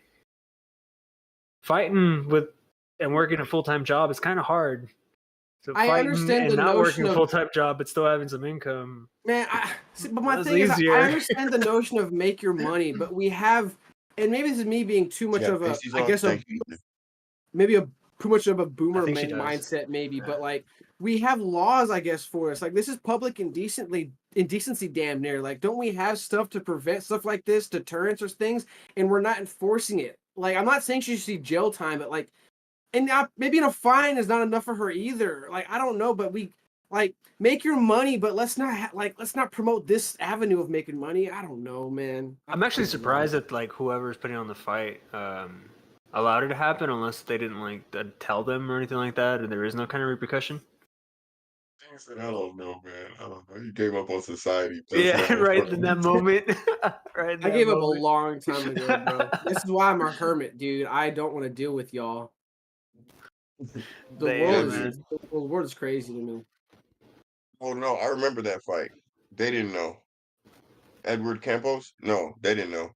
Fighting with and working a full time job is kind of hard. So I fighting understand and the not working notion a of full time job, but still having some income. man. But my That's thing is, I easier. understand the notion of make your money, but we have, and maybe this is me being too much Yeah, of a, Macy's I on. guess Thank you. maybe a too much of a I boomer think she does. mindset, maybe. Yeah. But like we have laws, I guess, for us. Like this is public indecency, damn near. Like, don't we have stuff to prevent stuff like this, deterrence or things, and we're not enforcing it? Like, I'm not saying she should see jail time, but like, and now maybe a fine is not enough for her either. Like, I don't know, but we like make your money, but let's not let's not promote this avenue of making money. I don't know, man. I'm actually surprised that like whoever's putting on the fight allowed it to happen, unless they didn't like tell them or anything like that, and there is no kind of repercussion. I don't know, man. I don't know. You gave up on society. Yeah, right in that moment. Right. In I that gave up a moment. long time ago, bro. This is why I'm a hermit, dude. I don't want to deal with y'all. The Damn, world is crazy to me. Oh no, I remember that fight. They didn't know. Edward Campos? No, they didn't know.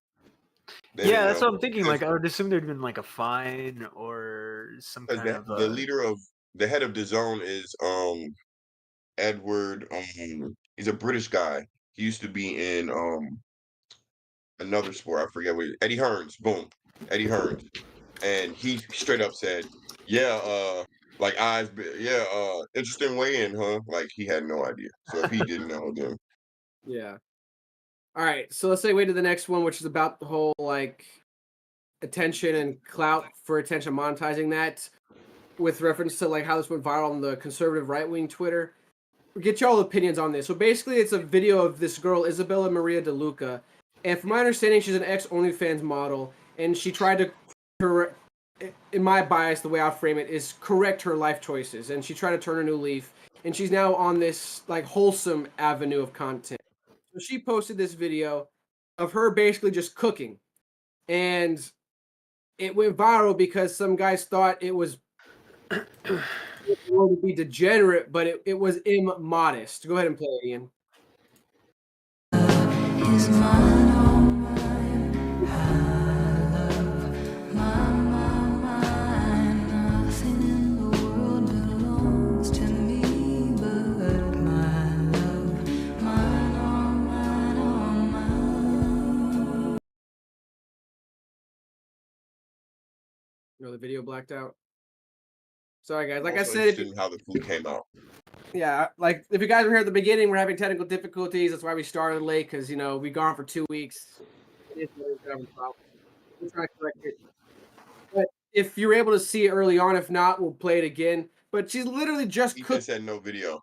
Yeah, that's what I'm thinking. Like, I would assume there'd been like a fine or some kind of. The leader of the head of the zone is Edward. He's a British guy. He used to be in another sport. I forget what. Eddie Hearns. Boom, Eddie Hearns, and he straight up said, "Yeah, like interesting way in, huh?" Like he had no idea. So if he didn't know, then Yeah. All right, so let's segue to the next one, which is about the whole like attention and clout for attention, monetizing that, with reference to like how this went viral on the conservative right wing Twitter. Get y'all opinions on this. So basically, it's a video of this girl Isabella Maria De Luca, and from my understanding, she's an ex OnlyFans model, and she tried to correct. In my bias, the way I frame it is correct her life choices, and she tried to turn a new leaf, and she's now on this like wholesome avenue of content. So she posted this video of her basically just cooking, and it went viral because some guys thought it was to be degenerate, but it was immodest. Go ahead and play it, Ian. The video blacked out. Sorry, guys. Like I also said, interested in how the food came out. Yeah, like if you guys were here at the beginning, we're having technical difficulties. That's why we started late, because we gone for 2 weeks. We're trying to correct it. But if you're able to see it early on, if not, we'll play it again. But she's literally just Ethan cooked. said no video.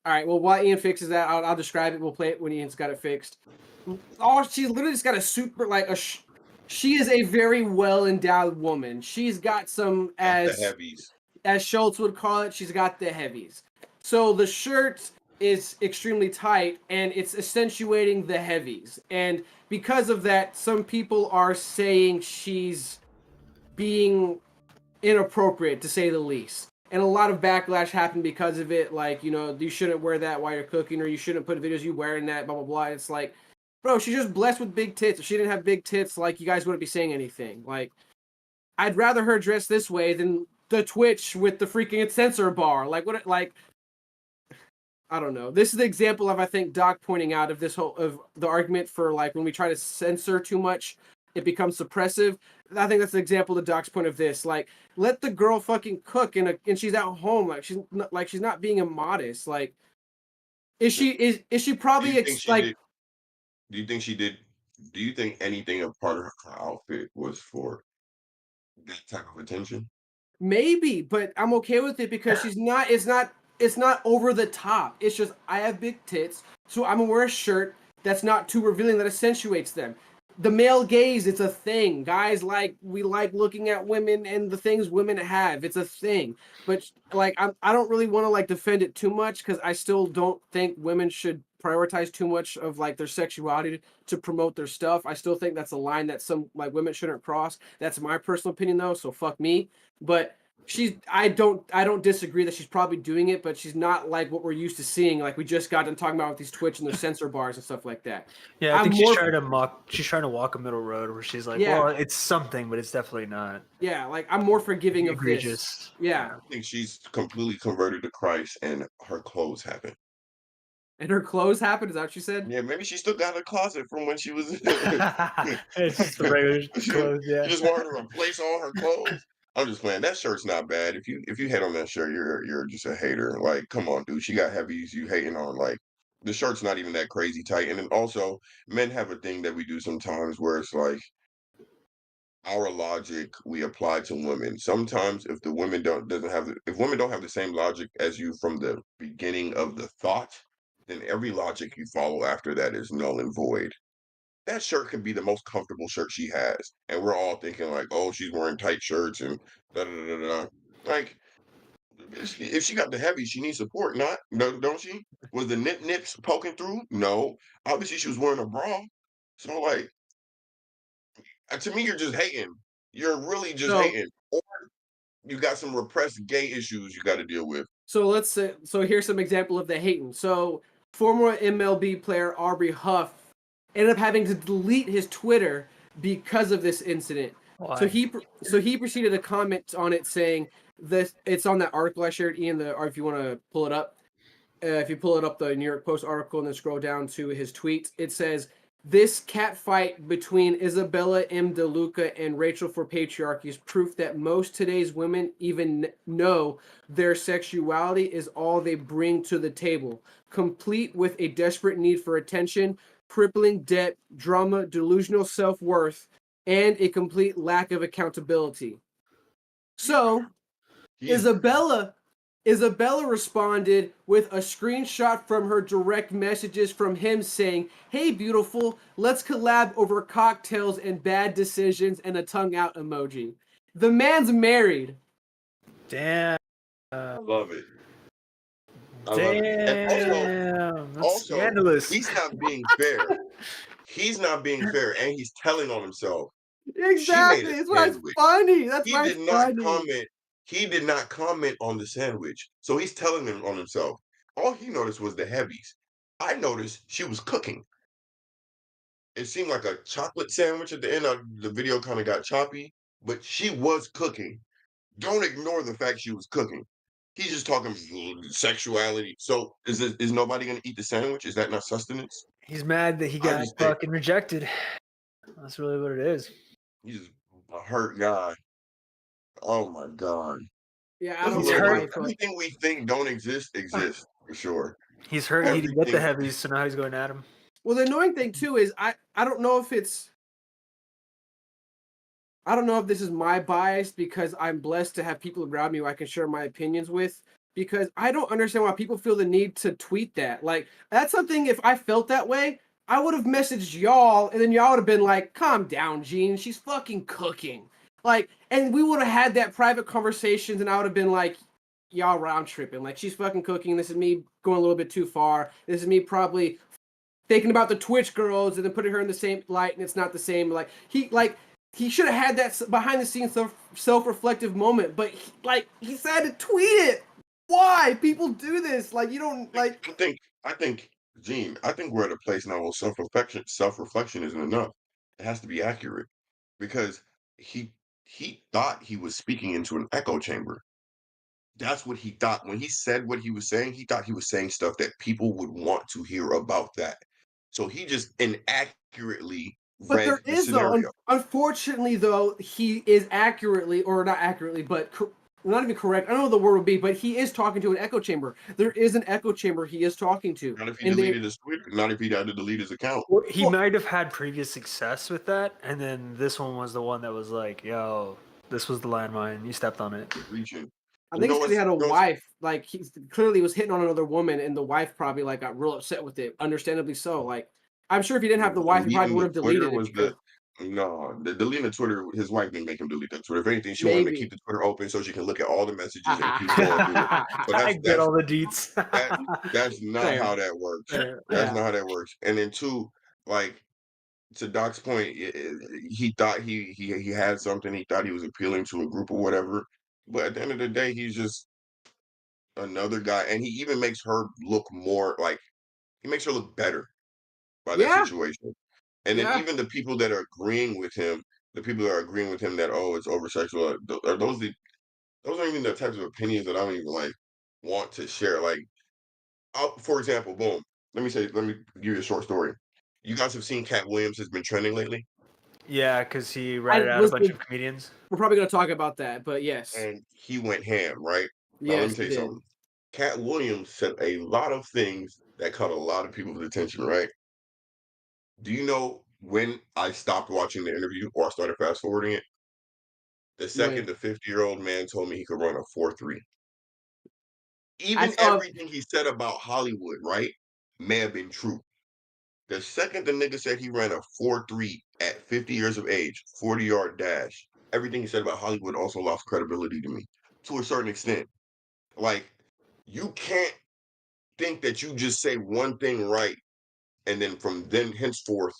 All right. Well, while Ian fixes that, I'll describe it. We'll play it when Ian's got it fixed. She's literally just got a super she is a very well endowed woman. She's got some The heavies. as Schultz would call it, she's got the heavies. So the shirt is extremely tight and it's accentuating the heavies. And because of that, some people are saying she's being inappropriate, to say the least. And a lot of backlash happened because of it. Like, you shouldn't wear that while you're cooking, or you shouldn't put videos you wearing that, blah, blah, blah. It's like, bro, she's just blessed with big tits. If she didn't have big tits, like, you guys wouldn't be saying anything. Like, I'd rather her dress this way than the Twitch with the freaking censor bar. Like, what? Like, I don't know. This is the example of, I think, Doc pointing out of this whole of the argument for like when we try to censor too much, it becomes suppressive. I think that's the example of Doc's point of this. Like, let the girl fucking cook and she's at home. Like she's not being immodest. Like, is she probably Do you think she did? Do you think anything a part of her outfit was for that type of attention? Maybe, but I'm okay with it because she's not. It's not over the top. It's just I have big tits, so I'm gonna wear a shirt that's not too revealing that accentuates them. The male gaze, it's a thing. Guys we like looking at women and the things women have. It's a thing. But like I don't really want to like defend it too much because I still don't think women should prioritize too much of like their sexuality to promote their stuff. I still think that's a line that some like women shouldn't cross. That's my personal opinion though, so fuck me. But I don't disagree that she's probably doing it, but she's not like what we're used to seeing. Like we just got done talking about with these Twitch and their censor bars and stuff like that. Yeah, I I'm think she's more trying to mock. She's trying to walk a middle road where she's like, Yeah. well, it's something, but it's definitely not yeah, like I'm more forgiving of this. egregious. Yeah. I think she's completely converted to Christ, and her clothes happen. And her clothes happened, is that what she said? Yeah, maybe she still got a closet from when she was. It's just the regular She clothes, yeah. just wanted to replace all her clothes. I'm just playing. That shirt's not bad. If you hate on that shirt, you're just a hater. Like, come on, dude. She got heavies. You hating on like the shirt's not even that crazy tight. And then also, men have a thing that we do sometimes where it's like our logic we apply to women. Sometimes if the women doesn't have if women don't have the same logic as you from the beginning of the thought, then every logic you follow after that is null and void. That shirt could be the most comfortable shirt she has, and we're all thinking like, "Oh, she's wearing tight shirts and da da da da." Like, if she got the heavy, she needs support, not no, don't she? Was the nips poking through? No, obviously she was wearing a bra. So like, to me, you're just hating. You're really just So hating, or you got some repressed gay issues you got to deal with. so let's say so here's some example of the hating. So former MLB player Aubrey Huff ended up having to delete his Twitter because of this incident. So Why? he proceeded to comment on it saying this. It's on that article I shared, Ian. Or if you want to pull it up, if you pull it up, the New York Post article, and then scroll down to his tweet, it says this cat fight between Isabella M. DeLuca and Rachel for Patriarchy is proof that most today's women even know their sexuality is all they bring to the table, complete with a desperate need for attention, crippling debt, drama, delusional self-worth, and a complete lack of accountability. So He's Isabella responded with a screenshot from her direct messages from him saying, "Hey beautiful, let's collab over cocktails and bad decisions," and a tongue out emoji. The man's married. Damn. I love it. I love it. And Damn. That's also, scandalous. he's not being fair. He's not being fair, and he's telling on himself. Exactly. a That's why it's sandwich. funny. That's He why did it's not funny. comment. He did not comment on the sandwich, so he's telling him on himself. All he noticed was the heavies. I noticed she was cooking. It seemed like a chocolate sandwich at the end of the video. Kind of got choppy, but she was cooking. Don't ignore the fact she was cooking. He's just talking sexuality. So is nobody gonna eat the sandwich? Is that not sustenance? He's mad that he I got just think fucking rejected. That's really what it is. he's a hurt guy. Oh my god. Yeah, I There's a don't He's know little bit why of hurt. he felt. everything we think don't exist exists for sure. He's hurt he didn't get the Everything. heavies, so now he's going at him. Well, the annoying thing too is I don't know if it's I don't know if this is my bias because I'm blessed to have people around me who I can share my opinions with. Because I don't understand why people feel the need to tweet that. Like, that's something, if I felt that way, I would have messaged y'all, and then y'all would have been like, calm down, Gene. She's fucking cooking. Like, and we would have had that private conversations, and I would have been like, y'all round tripping. Like, she's fucking cooking. This is me going a little bit too far. This is me probably thinking about the Twitch girls and then putting her in the same light, and it's not the same. He should have had that behind the scenes self-reflective moment, but he decided to tweet it. Why people do this? Like, you don't like. I think, Gene, I think we're at a place now where self reflection isn't enough. It has to be accurate because he thought he was speaking into an echo chamber. That's what he thought when he said what he was saying. He thought he was saying stuff that people would want to hear about that. So he just inaccurately But read there the is though. scenario. Unfortunately, though, he is accurately, or not accurately, but not even correct. I don't know what the word would be, but he is talking to an echo chamber. There is an echo chamber he is talking to. Not if he deleted his Twitter. Not if he had to delete his account. He might have had previous success with that, and then this one was the one that was like, yo, this was the landmine. You stepped on it. Reaching. I think it's because he had a wife. Like, he clearly was hitting on another woman, and the wife probably like got real upset with it. Understandably so. Like, I'm sure if he didn't have the wife, he probably would have deleted it. The deleting the Twitter, his wife didn't make him delete that Twitter. If anything, she wanted to keep the Twitter open so she can look at all the messages and keep going through it. So I get all the deets. that's not how that works. That's not how that works. And then two, like to Doc's point, he thought he had something. He thought he was appealing to a group or whatever. But at the end of the day, he's just another guy, and he even makes her look more like he makes her look better by that Yeah, situation. And then yeah. even the people that are agreeing with him, the people that are agreeing with him that it's over sexual, are those aren't even the types of opinions that I don't even like want to share. Like, for example, boom. Let me give you a short story. You guys have seen Cat Williams has been trending lately, Yeah, because he I ratted out a bunch listen. of comedians. We're probably gonna talk about that, but yes, and he went ham, right? Now let me yes, tell he you did. something. Cat Williams said a lot of things that caught a lot of people's attention, right? Do you know when I stopped watching the interview or I started fast forwarding it? The second When the 50-year-old man told me he could run a 4.3. I Even saw, everything he said about Hollywood, right, may have been true. The second the nigga said he ran a 4.3 at 50 years of age, 40-yard dash, everything he said about Hollywood also lost credibility to me to a certain extent. Like, you can't think that you just say one thing right and then from then henceforth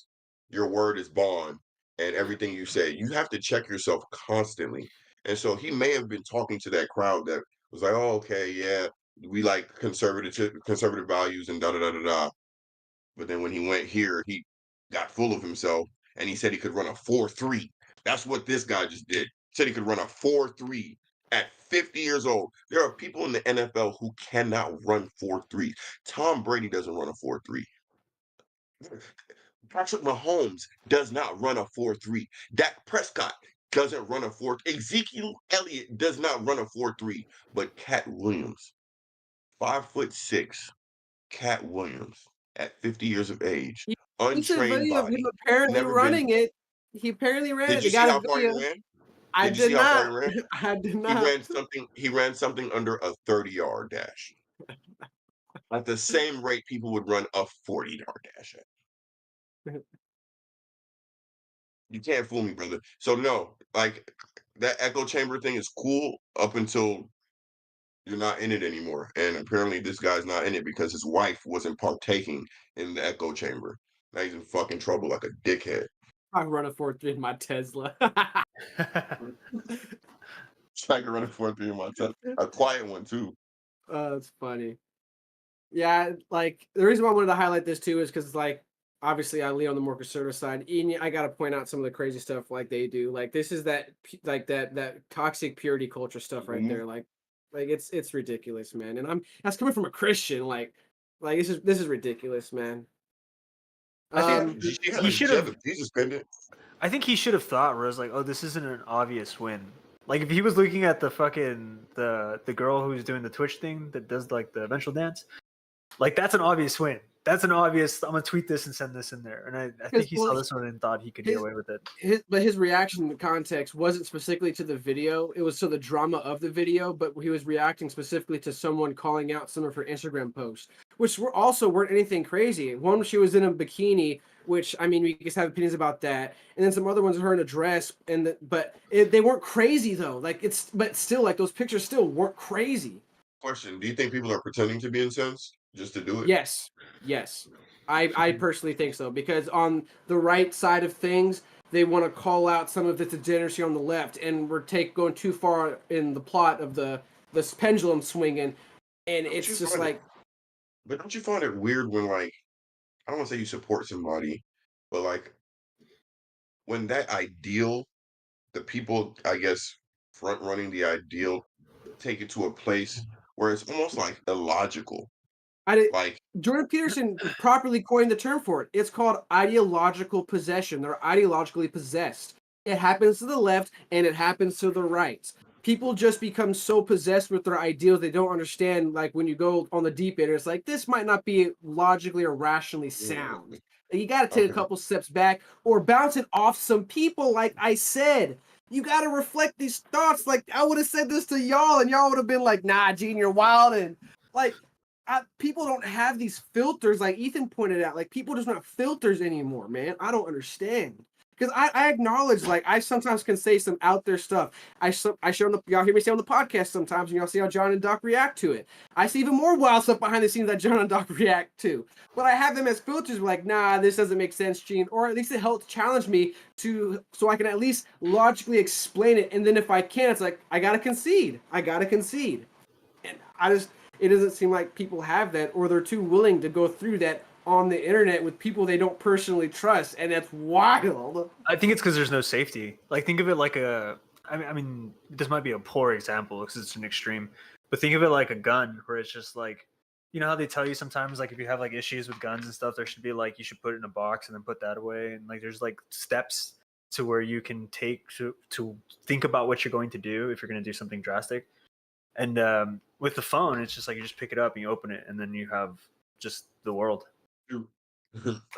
your word is bond and everything you say. You have to check yourself constantly. And so he may have been talking to that crowd that was like, oh, okay, yeah, we like conservative values and da da da da da. But then when he went here, he got full of himself and he said he could run a 4.3. That's what this guy just did. Said he could run a 4.3 at 50 years old. There are people in the NFL who cannot run 4.3. Tom Brady doesn't run a 4.3. Patrick Mahomes does not run a 4.3. Dak Prescott doesn't run a 4. Ezekiel Elliott does not run a 4.3. But Cat Williams, 5'6", Cat Williams, at 50 years of age, it's a untrained video of him body, apparently never been. running it. He apparently ran it. Did They you see got a how far he video. ran? I Did you see did how far he not. ran? I did He not. ran something. He ran something under a 30-yard dash. At the same rate people would run a 40-yard dash at. You can't fool me, brother. So no, like that echo chamber thing is cool up until you're not in it anymore. And apparently this guy's not in it because his wife wasn't partaking in the echo chamber. Now he's in fucking trouble like a dickhead. I run a 4.3 in my Tesla. Trying to run a 4.3 in my time. A quiet one too. Oh, that's funny. Yeah, like the reason why I wanted to highlight this too is because like obviously I lean on the more conservative side. And I got to point out some of the crazy stuff like they do. Like this is that toxic purity culture stuff right Mhm. there. Like it's ridiculous, man. And that's coming from a Christian. Like this is ridiculous, man. I think he should She had have. a Jesus pendant. I think he should have thought where it's like, oh, this isn't an obvious win. Like if he was looking at the fucking the girl who's doing the Twitch thing that does like the eventual dance, like that's an obvious win. That's an obvious. I'm gonna tweet this and send this in there. And I think he saw this one and thought he could get away with it. His reaction in the context wasn't specifically to the video. It was to the drama of the video, but he was reacting specifically to someone calling out some of her Instagram posts, which weren't anything crazy. One, she was in a bikini, which I mean, we just have opinions about that, and then some other ones of her in a dress, they weren't crazy though. But still, like those pictures still weren't crazy. Question: do you think people are pretending to be incensed just to do it? Yes, yes. I personally think so because on the right side of things, they want to call out some of the degeneracy on the left, and we're going too far in the plot of the pendulum swinging, and Don't you it's just find it? like But don't you find it weird when like I don't want to say you support somebody, but like when that ideal, the people I guess front running the ideal, take it to a place where it's almost like illogical. I did. Like Jordan Peterson properly coined the term for it. It's called ideological possession. They're ideologically possessed. It happens to the left and it happens to the right. People just become so possessed with their ideals they don't understand. Like when you go on the deep end, it's like this might not be logically or rationally sound. mm, You got to take a okay, couple steps back or bounce it off some people. Like I said, you got to reflect these thoughts. Like I would have said this to y'all, and y'all would have been like, "Nah, Gene, you're wild." And like people don't have these filters like Ethan pointed out. Like people just not filters anymore, man. I don't understand because I acknowledge, like, I sometimes can say some out there stuff. I show y'all hear me say on the podcast sometimes, and y'all see how John and Doc react to it. I see even more wild stuff behind the scenes that John and Doc react to. But I have them as filters, like, nah, this doesn't make sense, Gene, or at least it helps challenge me so I can at least logically explain it. And then if I can't, it's like I gotta concede. And it doesn't seem like people have that, or they're too willing to go through that on the internet with people they don't personally trust, and that's wild. I think it's because there's no safety. Like, think of it like I mean, this might be a poor example because it's an extreme, but think of it like a gun, where it's just like, you know how they tell you sometimes, like, if you have like issues with guns and stuff, there should be like, you should put it in a box and then put that away, and like there's like steps to where you can take to think about what you're going to do if you're going to do something drastic. And with the phone, it's just like you just pick it up and you open it, and then you have just the world.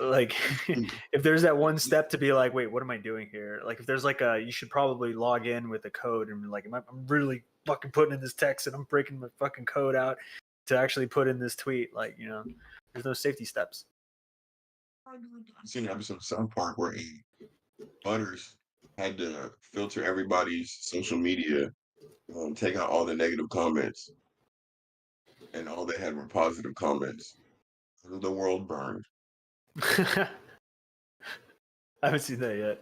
Like, if there's that one step to be like, wait, what am I doing here? Like, if there's like you should probably log in with a code and be like, I'm really fucking putting in this text and I'm breaking my fucking code out to actually put in this tweet. Like, you know, there's no safety steps. I've seen an episode of South Park where Butters had to filter everybody's social media, take out all the negative comments, and all they had were positive comments. The world burned. I haven't seen that yet.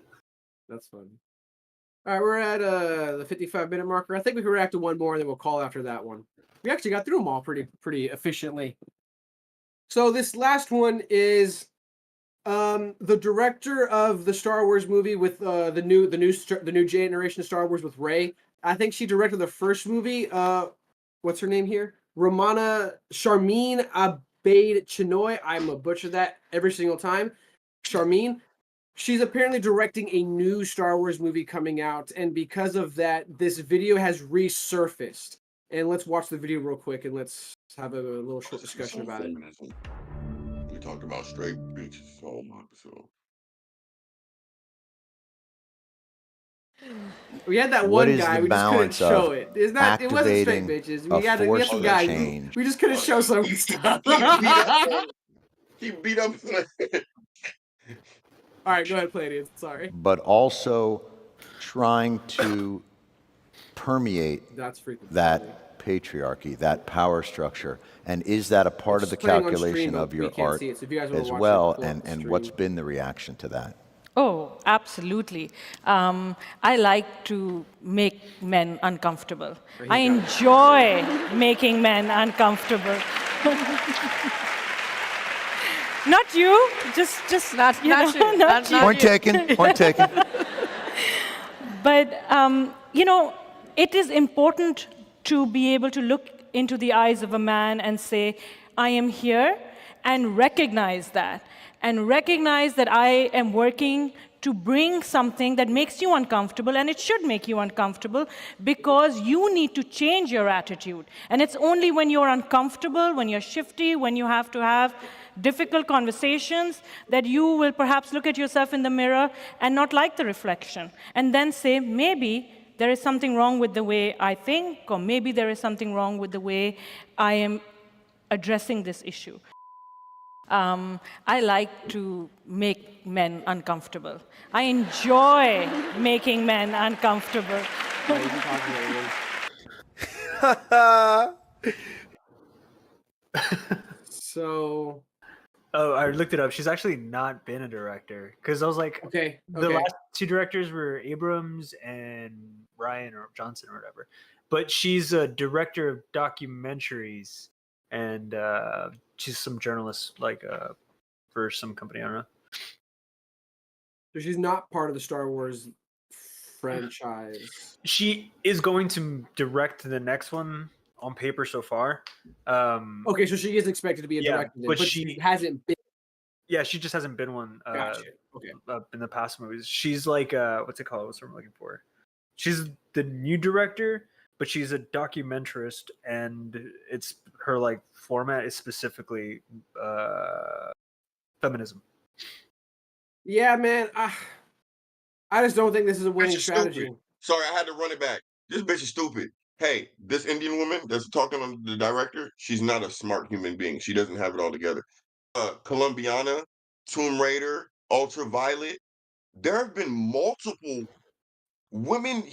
That's funny. All right, we're at the 55-minute marker. I think we can react to one more, and then we'll call after that one. We actually got through them all pretty efficiently. So this last one is the director of the Star Wars movie with the new generation of Star Wars with Rey. I think she directed the first movie. What's her name here? Sharmeen Abaid Chinoy. I'm a butcher that every single time. Sharmeen. She's apparently directing a new Star Wars movie coming out, and because of that, this video has resurfaced. And let's watch the video real quick, and let's have a little short discussion about it. We talked about straight bitches all episode. We had that What one is guy, the we just couldn't balance show of it. It wasn't straight bitches. We had force some of guys. change? We just couldn't show some stuff. He beat up. All right, go ahead, Palladius. Sorry. But also trying to permeate That's freaking that patriarchy, that power structure. And is that a part of the calculation of your art as well? And what's been the reaction to that? Oh, absolutely. I like to make men uncomfortable. I enjoy making men uncomfortable. Not you, just not you. Not you. Point taken. Point taken. But it is important to be able to look into the eyes of a man and say, I am here, and recognize that. And recognize that I am working to bring something that makes you uncomfortable, and it should make you uncomfortable because you need to change your attitude. And it's only when you're uncomfortable, when you're shifty, when you have to have difficult conversations that you will perhaps look at yourself in the mirror and not like the reflection, and then say, maybe there is something wrong with the way I think, or maybe there is something wrong with the way I am addressing this issue. I like to make men uncomfortable. I enjoy making men uncomfortable. So. Oh, I looked it up. She's actually not been a director, because I was like, okay. The last two directors were Abrams and Ryan or Johnson or whatever. But she's a director of documentaries, and she's some journalist, like for some company. I don't know. So she's not part of the Star Wars franchise. She is going to direct the next one on paper so far. Okay, so she is expected to be a director, but she hasn't been. Yeah, she just hasn't been one. Gotcha. Okay. In the past movies, she's like what's it called? What's I'm looking for? She's the new director, but she's a documentarist, and it's her like format is specifically feminism. Yeah, man. I just don't think this is a winning strategy. Stupid. Sorry, I had to run it back. This bitch is stupid. Hey, this Indian woman that's talking on the director, she's not a smart human being. She doesn't have it all together. Colombiana, Tomb Raider, Ultraviolet, there have been multiple women.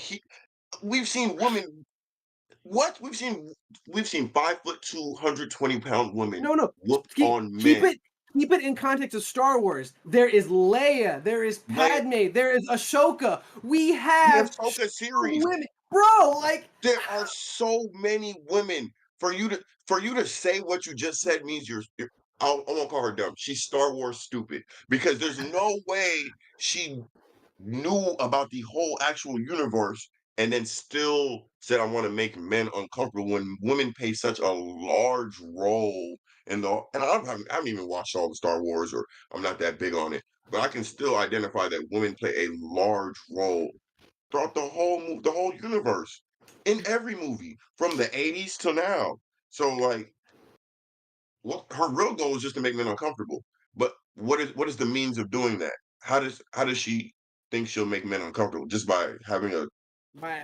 We've seen women. What we've seen 5'2", 220-pound women No. look Keep, on keep men. it keep it in context of Star Wars. There is Leia. There is Leia, Padme. There is Ashoka. We the have Ahsoka series. women, bro. Like There are so many women. For you to say what you just said means I won't call her dumb. She's Star Wars stupid because there's no way she knew about the whole actual universe and then still said I want to make men uncomfortable when women play such a large role in the. And I haven't even watched all the Star Wars, or I'm not that big on it, but I can still identify that women play a large role throughout the whole universe in every movie from the 80s to now. So like, what her real goal is just to make men uncomfortable. But what is the means of doing that? How does she think she'll make men uncomfortable just by having a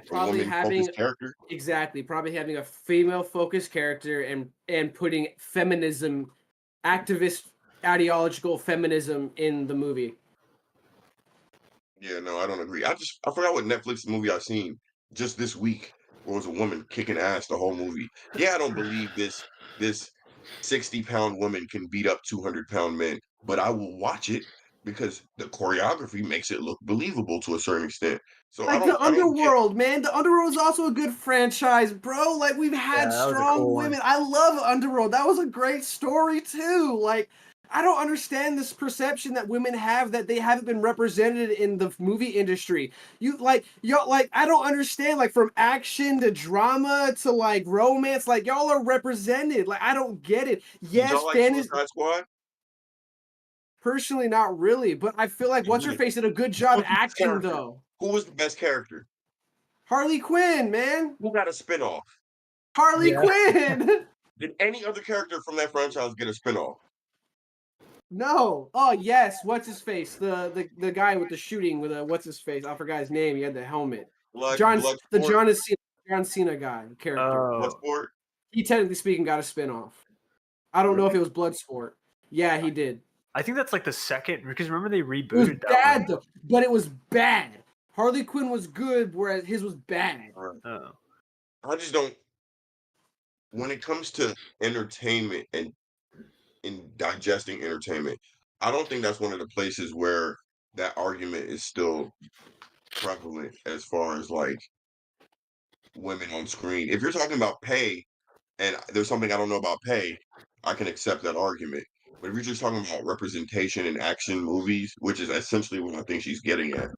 probably woman having focused character? exactly probably having a female focused character and putting feminism, activist ideological feminism in the movie. Yeah, no, I don't agree. I forgot what Netflix movie I seen just this week where it was a woman kicking ass the whole movie. Yeah, I don't believe this 60-pound woman can beat up 200-pound men, but I will watch it because the choreography makes it look believable to a certain extent. So Like the I don't get. Underworld, man. The Underworld is also a good franchise, bro. Like we've Yeah, had that was a strong cool women. one. I love Underworld. That was a great story too. Like I don't understand this perception that women have that they haven't been represented in the movie industry. Y'all like I don't understand like from action to drama to like romance, like y'all are represented. Like I don't get it. Did y'all Yes, like fantasy Suicide Squad? personally not really, but I feel like what's her face did a good job Who was the best acting character? though. Who was the best character? Harley Quinn, man. Who got a spinoff? Harley Yeah. Quinn. Did any other character from that franchise get a spinoff? No. Oh yes. What's his face? The guy with the shooting with a what's his face? I forgot his name. He had the helmet. The Bloodsport? John Cena guy character. Oh, Bloodsport? He technically speaking got a spinoff. I don't know if Really? it was Bloodsport. Yeah, he did. I think that's like the second because remember they It was rebooted that bad one. though, but it was bad. Harley Quinn was good, whereas his was bad. Right. Oh. I just don't. When it comes to entertainment and in digesting entertainment, I don't think that's one of the places where that argument is still prevalent as far as like women on screen. If you're talking about pay, and there's something I don't know about pay, I can accept that argument. But if you're just talking about representation in action movies, which is essentially what I think she's getting at,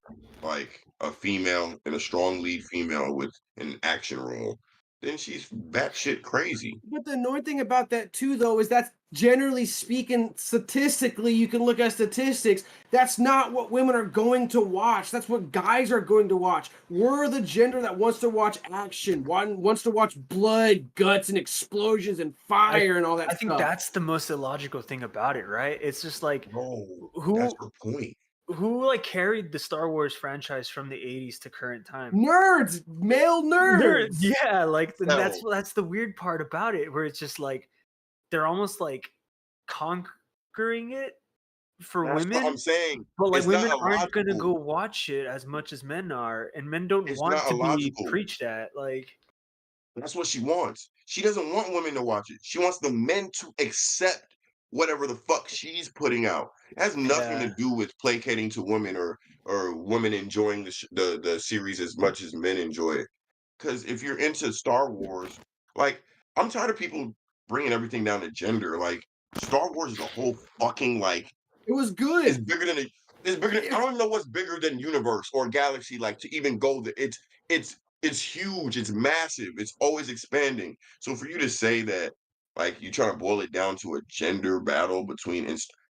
like a female and a strong lead female with an action role, then she's batshit crazy. But the annoying thing about that too, though, is that generally speaking, statistically, you can look at statistics. That's not what women are going to watch. That's what guys are going to watch. We're the gender that wants to watch action, wants to watch blood, guts, and explosions and fire and all that I think stuff. that's the most illogical thing about it, right? It's just like No, who that's her point. who like carried the Star Wars franchise from the 80s to current time? Nerds, male nerds. Yeah, like No. that's the weird part about it, where it's just like they're almost like conquering it for That's what women, I'm saying. but like It's not women aren't gonna illogical. go watch it as much as men are, and men don't It's want not to be illogical. preached at. Like, That's what she wants. She doesn't want women to watch it. She wants the men to accept whatever the fuck she's putting out. It has nothing yeah, to do with placating to women or women enjoying the series as much as men enjoy it. Because if you're into Star Wars, like I'm tired of people bringing everything down to gender. Like Star Wars is a whole fucking like It was it's good. bigger than it's bigger than I don't even know what's bigger than universe or galaxy like to even go there. It's huge, it's massive, it's always expanding. So for you to say that like you trying to boil it down to a gender battle between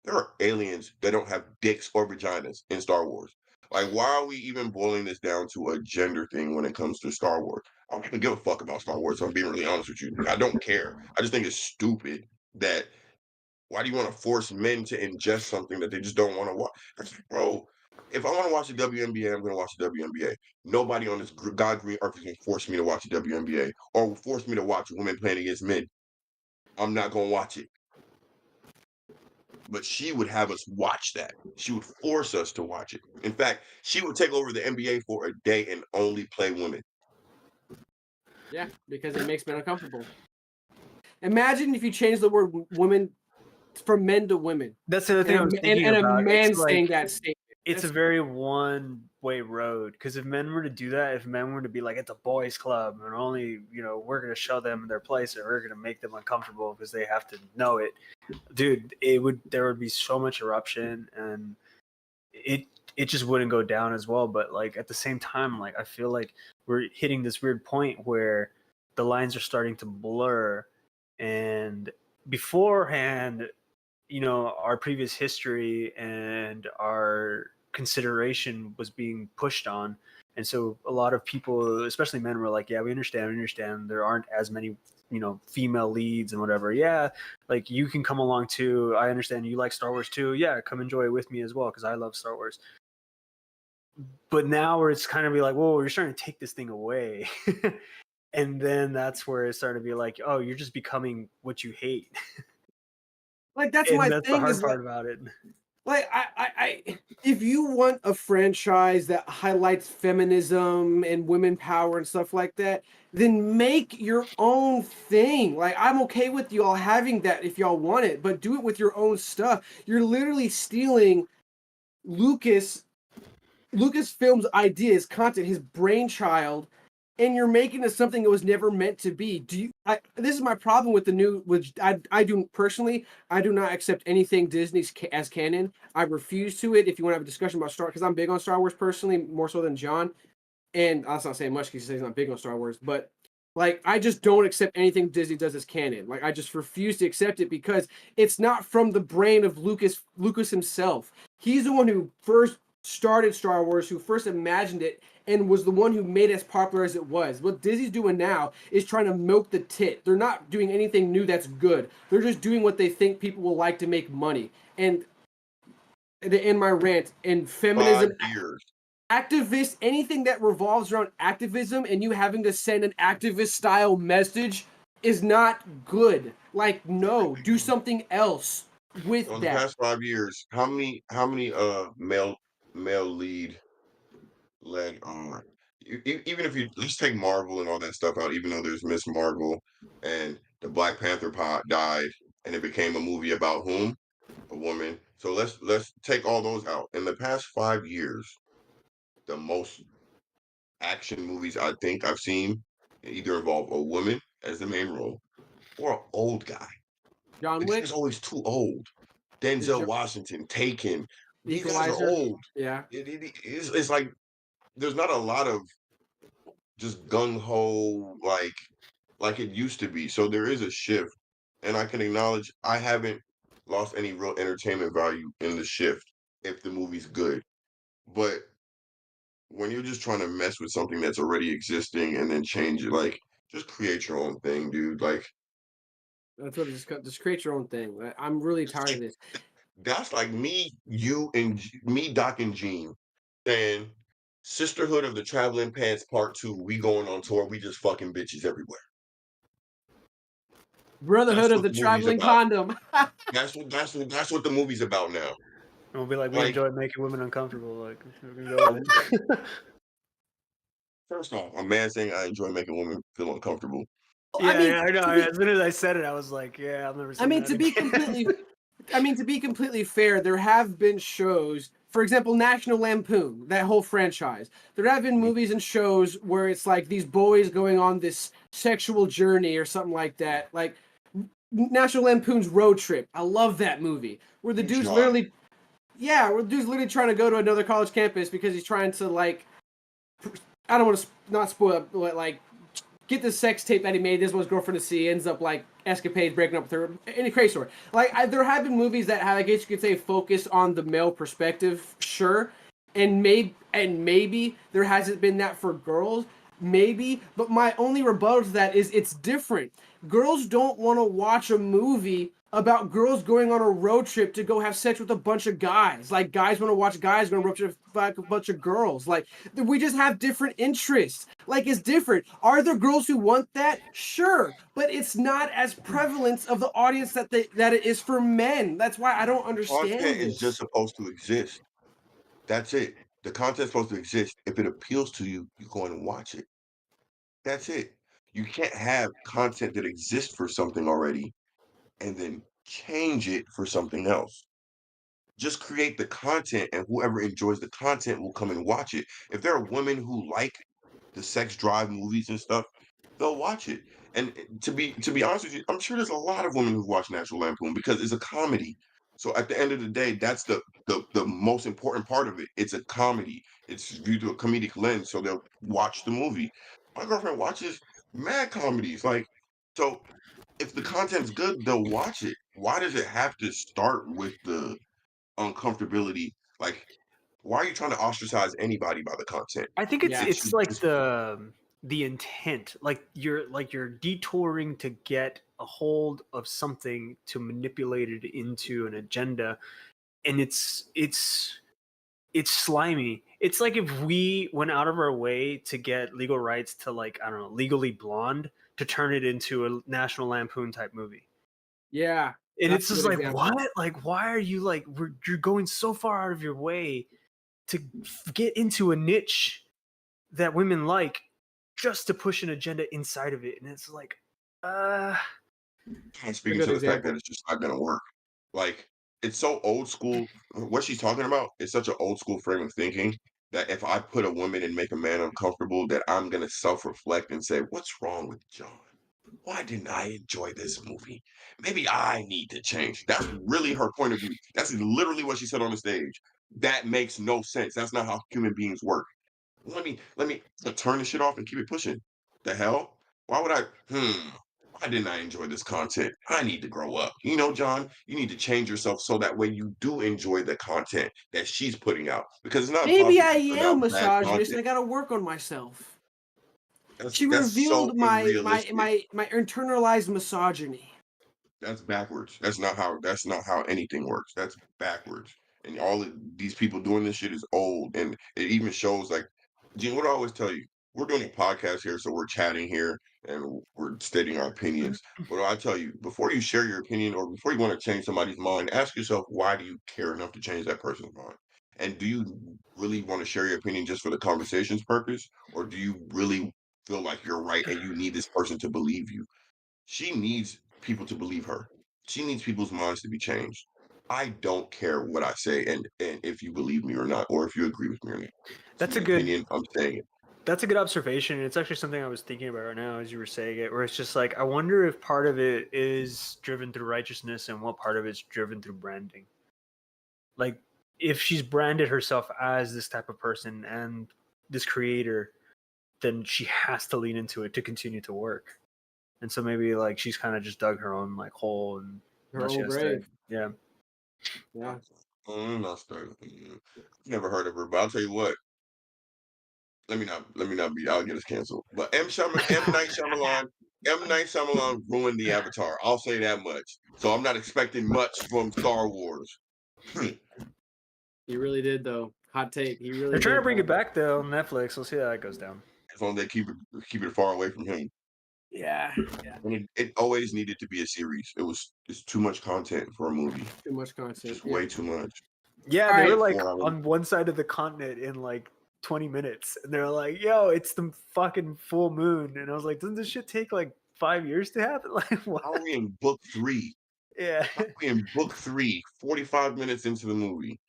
there are aliens that don't have dicks or vaginas in Star Wars. Like why are we even boiling this down to a gender thing when it comes to Star Wars? I don't even give a fuck about Star Wars, so I'm being really honest with you. I don't care. I just think it's stupid that why do you want to force men to ingest something that they just don't want to watch? Bro, if I want to watch the WNBA, I'm going to watch the WNBA. Nobody on this God green earth is going to force me to watch the WNBA or force me to watch women playing against men. I'm not going to watch it. but she would have us watch that. She would force us to watch it. In fact, she would take over the NBA for a day and only play women. Yeah, because it makes men uncomfortable. Imagine if you change the word women from men to women. That's the other thing I was thinking and about. a man It's like, saying that statement. it's a very one-way road, because if men were to do that, if men were to be like, it's a boys' club and only, we're going to show them their place, or we're going to make them uncomfortable because they have to know it, dude, there would be so much eruption, and it just wouldn't go down as well. But like at the same time, like I feel like we're hitting this weird point where the lines are starting to blur, and beforehand, our previous history and our consideration was being pushed on. And so a lot of people, especially men, were like, yeah, we understand. There aren't as many, female leads and whatever. Yeah, like you can come along too. I understand you like Star Wars too. Yeah, come enjoy it with me as well, because I love Star Wars. But now where it's kind of be like, whoa, you're starting to take this thing away. And then that's where it started to be like, oh, you're just becoming what you hate. Like that's And my that's thing. the hard is part about it. Like I if you want a franchise that highlights feminism and women power and stuff like that, then make your own thing. Like I'm okay with you all having that if y'all want it, but do it with your own stuff. You're literally stealing Lucasfilm's ideas, content, his brainchild, and you're making it something it was never meant to be. This is my problem with the new, which I do personally. I do not accept anything Disney's as canon. I refuse to it. If you want to have a discussion about Star, because I'm big on Star Wars personally, more so than John. And that's not saying much because he says he's not big on Star Wars, but like I just don't accept anything Disney does as canon. Like I just refuse to accept it because it's not from the brain of Lucas himself. He's the one who first started Star Wars, who first imagined it, and was the one who made it as popular as it was. What Disney's doing now is trying to milk the tit. They're not doing anything new that's good. They're just doing what they think people will like to make money. And to end my rant, and feminism, 5 years. activist, anything that revolves around activism and you having to send an activist style message is not good. Like, no, do something else with On that. the past 5 years, how many male lead led even if you let's take Marvel and all that stuff out, even though there's Miss Marvel and the Black Panther pod died and it became a movie about whom? A woman. So let's take all those out. In the past 5 years, the most action movies I think I've seen either involve a woman as the main role or an old guy. John The Wick, guy's always too old. Denzel Washington, Taken. These guys are Equalizer. old. Yeah. It's like there's not a lot of just gung ho like it used to be. So there is a shift, and I can acknowledge I haven't lost any real entertainment value in the shift if the movie's good. But when you're just trying to mess with something that's already existing and then change it, like just create your own thing, dude. Like That's what it is. Just create your own thing. I'm really tired of this. that's like me, you, and me, Doc, and Gene, and Sisterhood of the Traveling Pants Part 2. We going on tour. We just fucking bitches everywhere. Brotherhood of the Traveling Condom. That's what the movie's about now. And we'll be like, we enjoy making women uncomfortable. Like, we're gonna go with it. First off, a man saying I enjoy making women feel uncomfortable. Yeah, I know. As soon as I said it, I was like, yeah, I'll never see that to be completely fair, there have been shows, for example, National Lampoon, that whole franchise. There have been movies and shows where it's like these boys going on this sexual journey or something like that. Like National Lampoon's Road Trip. I love that movie. Where the dude's literally trying to go to another college campus because he's trying to, like, I don't want to not spoil it, but like get the sex tape that he made. This was his girlfriend to see. Ends up like escapades, breaking up with her. Any crazy story. Like there have been movies that have, I guess you could say, focus on the male perspective. Sure, and maybe there hasn't been that for girls. Maybe, but my only rebuttal to that is it's different. Girls don't want to watch a movie about girls going on a road trip to go have sex with a bunch of guys. Like guys want to watch guys going on a road trip with a bunch of girls. Like we just have different interests. Like it's different. Are there girls who want that? Sure, but it's not as prevalent of the audience that it is for men. That's why I don't understand Content this. is just supposed to exist. That's it. The content's supposed to exist. If it appeals to you, you go and watch it. That's it. You can't have content that exists for something already and then change it for something else. Just create the content, and whoever enjoys the content will come and watch it. If there are women who like the sex drive movies and stuff, they'll watch it. And to be honest with you, I'm sure there's a lot of women who watch National Lampoon because it's a comedy. So at the end of the day, that's the most important part of it. It's a comedy. It's viewed through a comedic lens, so they'll watch the movie. My girlfriend watches mad comedies. Like, so if the content's good, they'll watch it. Why does it have to start with the uncomfortability? Like, why are you trying to ostracize anybody by the content? I think it's like the intent. Like you're detouring to get a hold of something to manipulate it into an agenda, and it's slimy. It's like if we went out of our way to get legal rights to, like, I don't know, Legally Blonde, to turn it into a National Lampoon type movie. Yeah. And it's just like, what? Like, why are you like, you're going so far out of your way to get into a niche that women like just to push an agenda inside of it? And it's like, speaking to the fact that it's just not gonna work. Like, it's so old school. What she's talking about is such an old school frame of thinking that if I put a woman and make a man uncomfortable, that I'm gonna self-reflect and say, what's wrong with John? Why didn't I enjoy this movie? Maybe I need to change. That's really her point of view. That's literally what she said on the stage. That makes no sense. That's not how human beings work. Let me turn this shit off and keep it pushing. The hell? Why would I? Why didn't I enjoy this content? I need to grow up. You know, John, you need to change yourself so that way you do enjoy the content that she's putting out. Because it's not Maybe possible I to put am out bad misogynist and I content. gotta work on myself. She That's so revealed my unrealistic. internalized misogyny. That's backwards. That's not how anything works. That's backwards. And all of these people doing this shit is old. And it even shows, like, Gene, what I always tell you, we're doing a podcast here, so we're chatting here and we're stating our opinions. What do I tell you? Before you share your opinion or before you want to change somebody's mind, ask yourself, why do you care enough to change that person's mind? And do you really want to share your opinion just for the conversation's purpose? Or do you really feel like you're right and you need this person to believe you? She needs people to believe her. She needs people's minds to be changed. I don't care what I say and if you believe me or not, or if you agree with me or not. that's my a good opinion. I'm saying it. That's a good observation. It's actually something I was thinking about right now as you were saying it, where it's just like, I wonder if part of it is driven through righteousness and what part of it's driven through branding. Like, if she's branded herself as this type of person and this creator, then she has to lean into it to continue to work. And so maybe, like, she's kind of just dug her own, like, hole and Her own grave. Yeah. Yeah. I'm not starting. Never heard of her, but I'll tell you what. Let me not be. I'll get us canceled. But M Night Shyamalan ruined the Avatar. I'll say that much. So I'm not expecting much from Star Wars. He really did, though. Hot take. He really. They're trying did, to bring it though. back though on Netflix. We'll see how that goes down. As long as they keep it far away from him. Yeah. And it always needed to be a series. It's too much content for a movie. Too much content. Just way too much. Yeah, they were like 4 hours. on one side of the continent in like 20 minutes, and they're like, "Yo, it's the fucking full moon," and I was like, "Doesn't this shit take like 5 years to happen?" Like, what? How are we in book 3? Yeah. How are we in book 3, 45 minutes into the movie?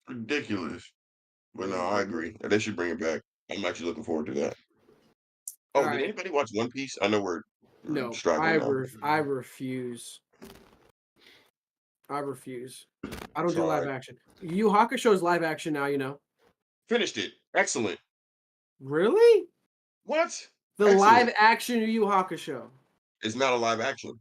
Ridiculous. But no, I agree. They should bring it back. I'm actually looking forward to that. Oh, did anybody watch One Piece? I know we're No, struggling now. I refuse. I refuse. I don't do live action. Yu Yu Hakusho's live action now, you know. Finished it. Excellent. Really? What? The live action Yu Yu Hakusho. It's not a live action.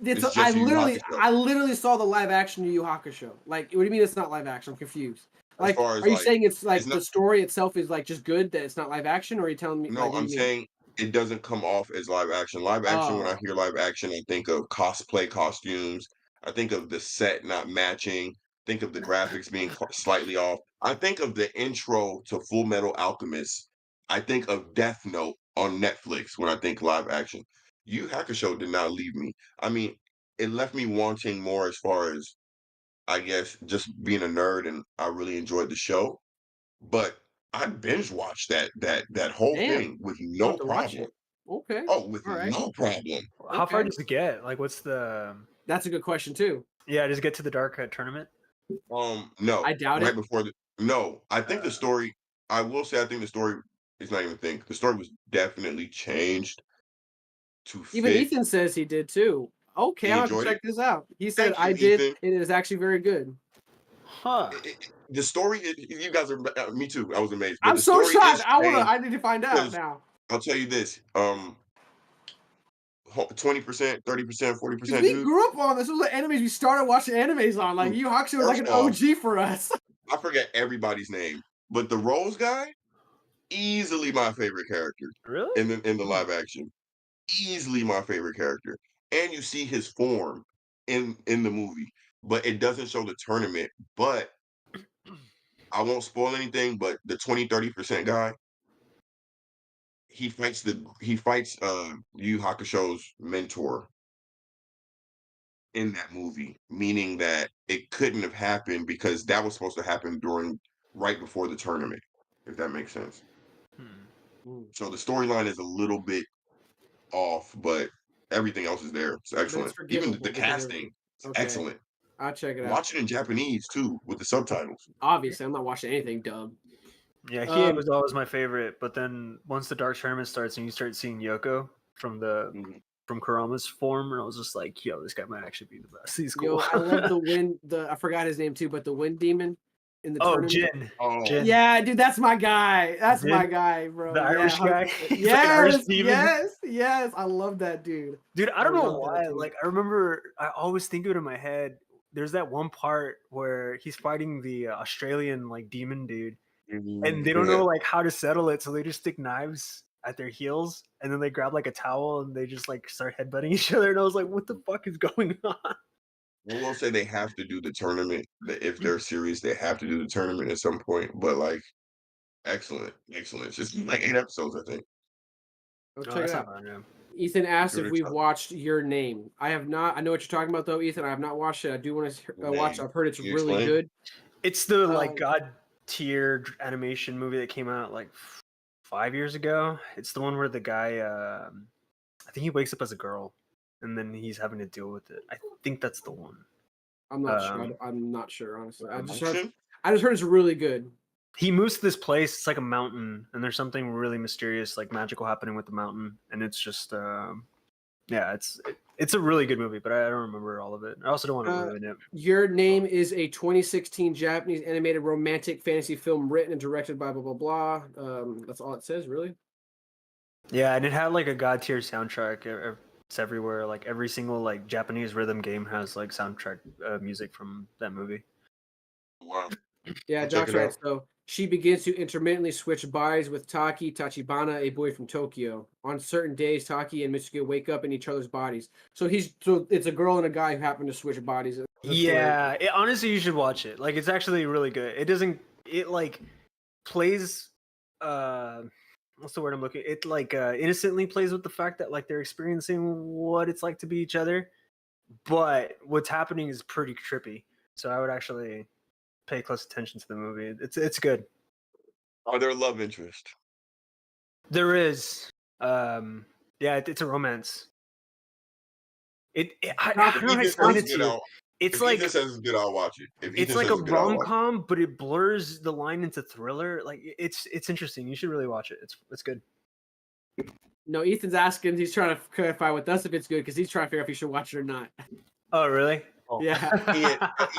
I literally saw the live action Yu Yu Hakusho. Like, what do you mean it's not live action? I'm confused. Like, are you saying it's like the story itself is like just good that it's not live action, or are you telling me? No, I'm saying it doesn't come off as live action. Live action, when I Oh, hear live action, I think of cosplay costumes. I think of the set not matching. Think of the graphics being slightly off. I think of the intro to Full Metal Alchemist. I think of Death Note on Netflix when I think live action. Yu Hakusho did not leave me. I mean, it left me wanting more as far as, I guess, just being a nerd, and I really enjoyed the show. But I binge watched that whole damn. thing with I'll have no to watch problem. it. Okay. Oh, with All right. no problem. How far Okay. does it get? Like, what's the? That's a good question too. Yeah, does it get to the dark tournament? No, I doubt right it. before the no, I think the story, I will say I think the story is not even think. The story was definitely changed to Even fit. Ethan says he did too. Okay, He I'll have to enjoyed it. check this out. He said Thank I you, did, Ethan. and it is actually very good. Huh. The story, you guys are, me too. I was amazed, but I'm the so story shocked. is I changed need to find out because now. I'll tell you this: 20%, 30%, Because 40%, we dude. grew up on this. This was the animes we started watching animes on. Like Dude, Yu Hakusho was like first an off, OG for us. I forget everybody's name, but the Rose guy, easily my favorite character Really? in the live action. Easily my favorite character. And you see his form in the movie, but it doesn't show the tournament. But I won't spoil anything, but the 20-30% guy, he fights Yu Hakusho's mentor in that movie, meaning that it couldn't have happened because that was supposed to happen during right before the tournament, if that makes sense. Mm. So the storyline is a little bit off, but everything else is there. It's But it's excellent. Even the forgivable because casting is okay, excellent. I'll check it out. Watch it in Japanese too with the subtitles. Obviously, I'm not watching anything dubbed. Yeah, Hiei was always my favorite, but then once the dark tournament starts and you start seeing Yoko from the Mhm. from Kurama's form, and I was just like, yo, this guy might actually be the best. He's cool. Yo, I love the wind. I forgot his name too, but the wind demon in the Oh, tournament. Jin. Oh, Jin. Yeah, dude, that's my guy. That's my Jin, guy, bro. the Irish Yeah, guy. 100%. He's like an Irish Yes, demon. yes. I love that dude. Dude, I don't know love that why. dude. Like, I remember, I always think of it in my head. There's that one part where he's fighting the Australian like demon dude, and they don't know like how to settle it, so they just stick knives at their heels, and then they grab like a towel and they just like start headbutting each other. And I was like, what the fuck is going on? I will say they have to do the tournament. If they're serious, they have to do the tournament at some point. But like, excellent. It's just like 8 episodes, I think. Oh, Oh, check that's it not out. bad, yeah. Ethan asked Give if it a we've try. watched Your Name. I have not. I know what you're talking about though, Ethan. I have not watched it. I do want to watch it. Name. I've heard it's Can you really explain? good. It's the like Um, god tier animation movie that came out like 5 years ago. It's the one where the guy, I think he wakes up as a girl, and then he's having to deal with it. I think that's the one. I'm not sure. I'm not sure honestly. I just Emotion? heard it's really good. He moves to this place. It's like a mountain, and there's something really mysterious, like magical, happening with the mountain. And it's just, yeah, it's a really good movie, but I don't remember all of it. I also don't want to ruin it. Your Name is a 2016 Japanese animated romantic fantasy film written and directed by blah blah blah. That's all it says, really. Yeah, and it had like a god tier soundtrack. It's everywhere. Like every single like Japanese rhythm game has like soundtrack music from that movie. Wow. Yeah, I'll check Jock's it right. out. So she begins to intermittently switch bodies with Tachibana, a boy from Tokyo. On certain days, Taki and Mitsuki wake up in each other's bodies. So it's a girl and a guy who happen to switch bodies. Yeah, honestly, you should watch it. Like, it's actually really good. It like plays, what's the word I'm looking? It like innocently plays with the fact that like they're experiencing what it's like to be each other, but what's happening is pretty trippy. So I would actually pay close attention to the movie. It's good. Are there love interest? There is, yeah, it's a romance. I don't know how to explain it to you. It's if like Ethan says it's good, I'll watch it. If it's Ethan like says a it's good, I'll watch it. rom-com, but it blurs the line into thriller. Like it's interesting. You should really watch it. It's good. No, Ethan's asking. He's trying to clarify with us if it's good because he's trying to figure out if he should watch it or not. Oh, really? Oh. Yeah.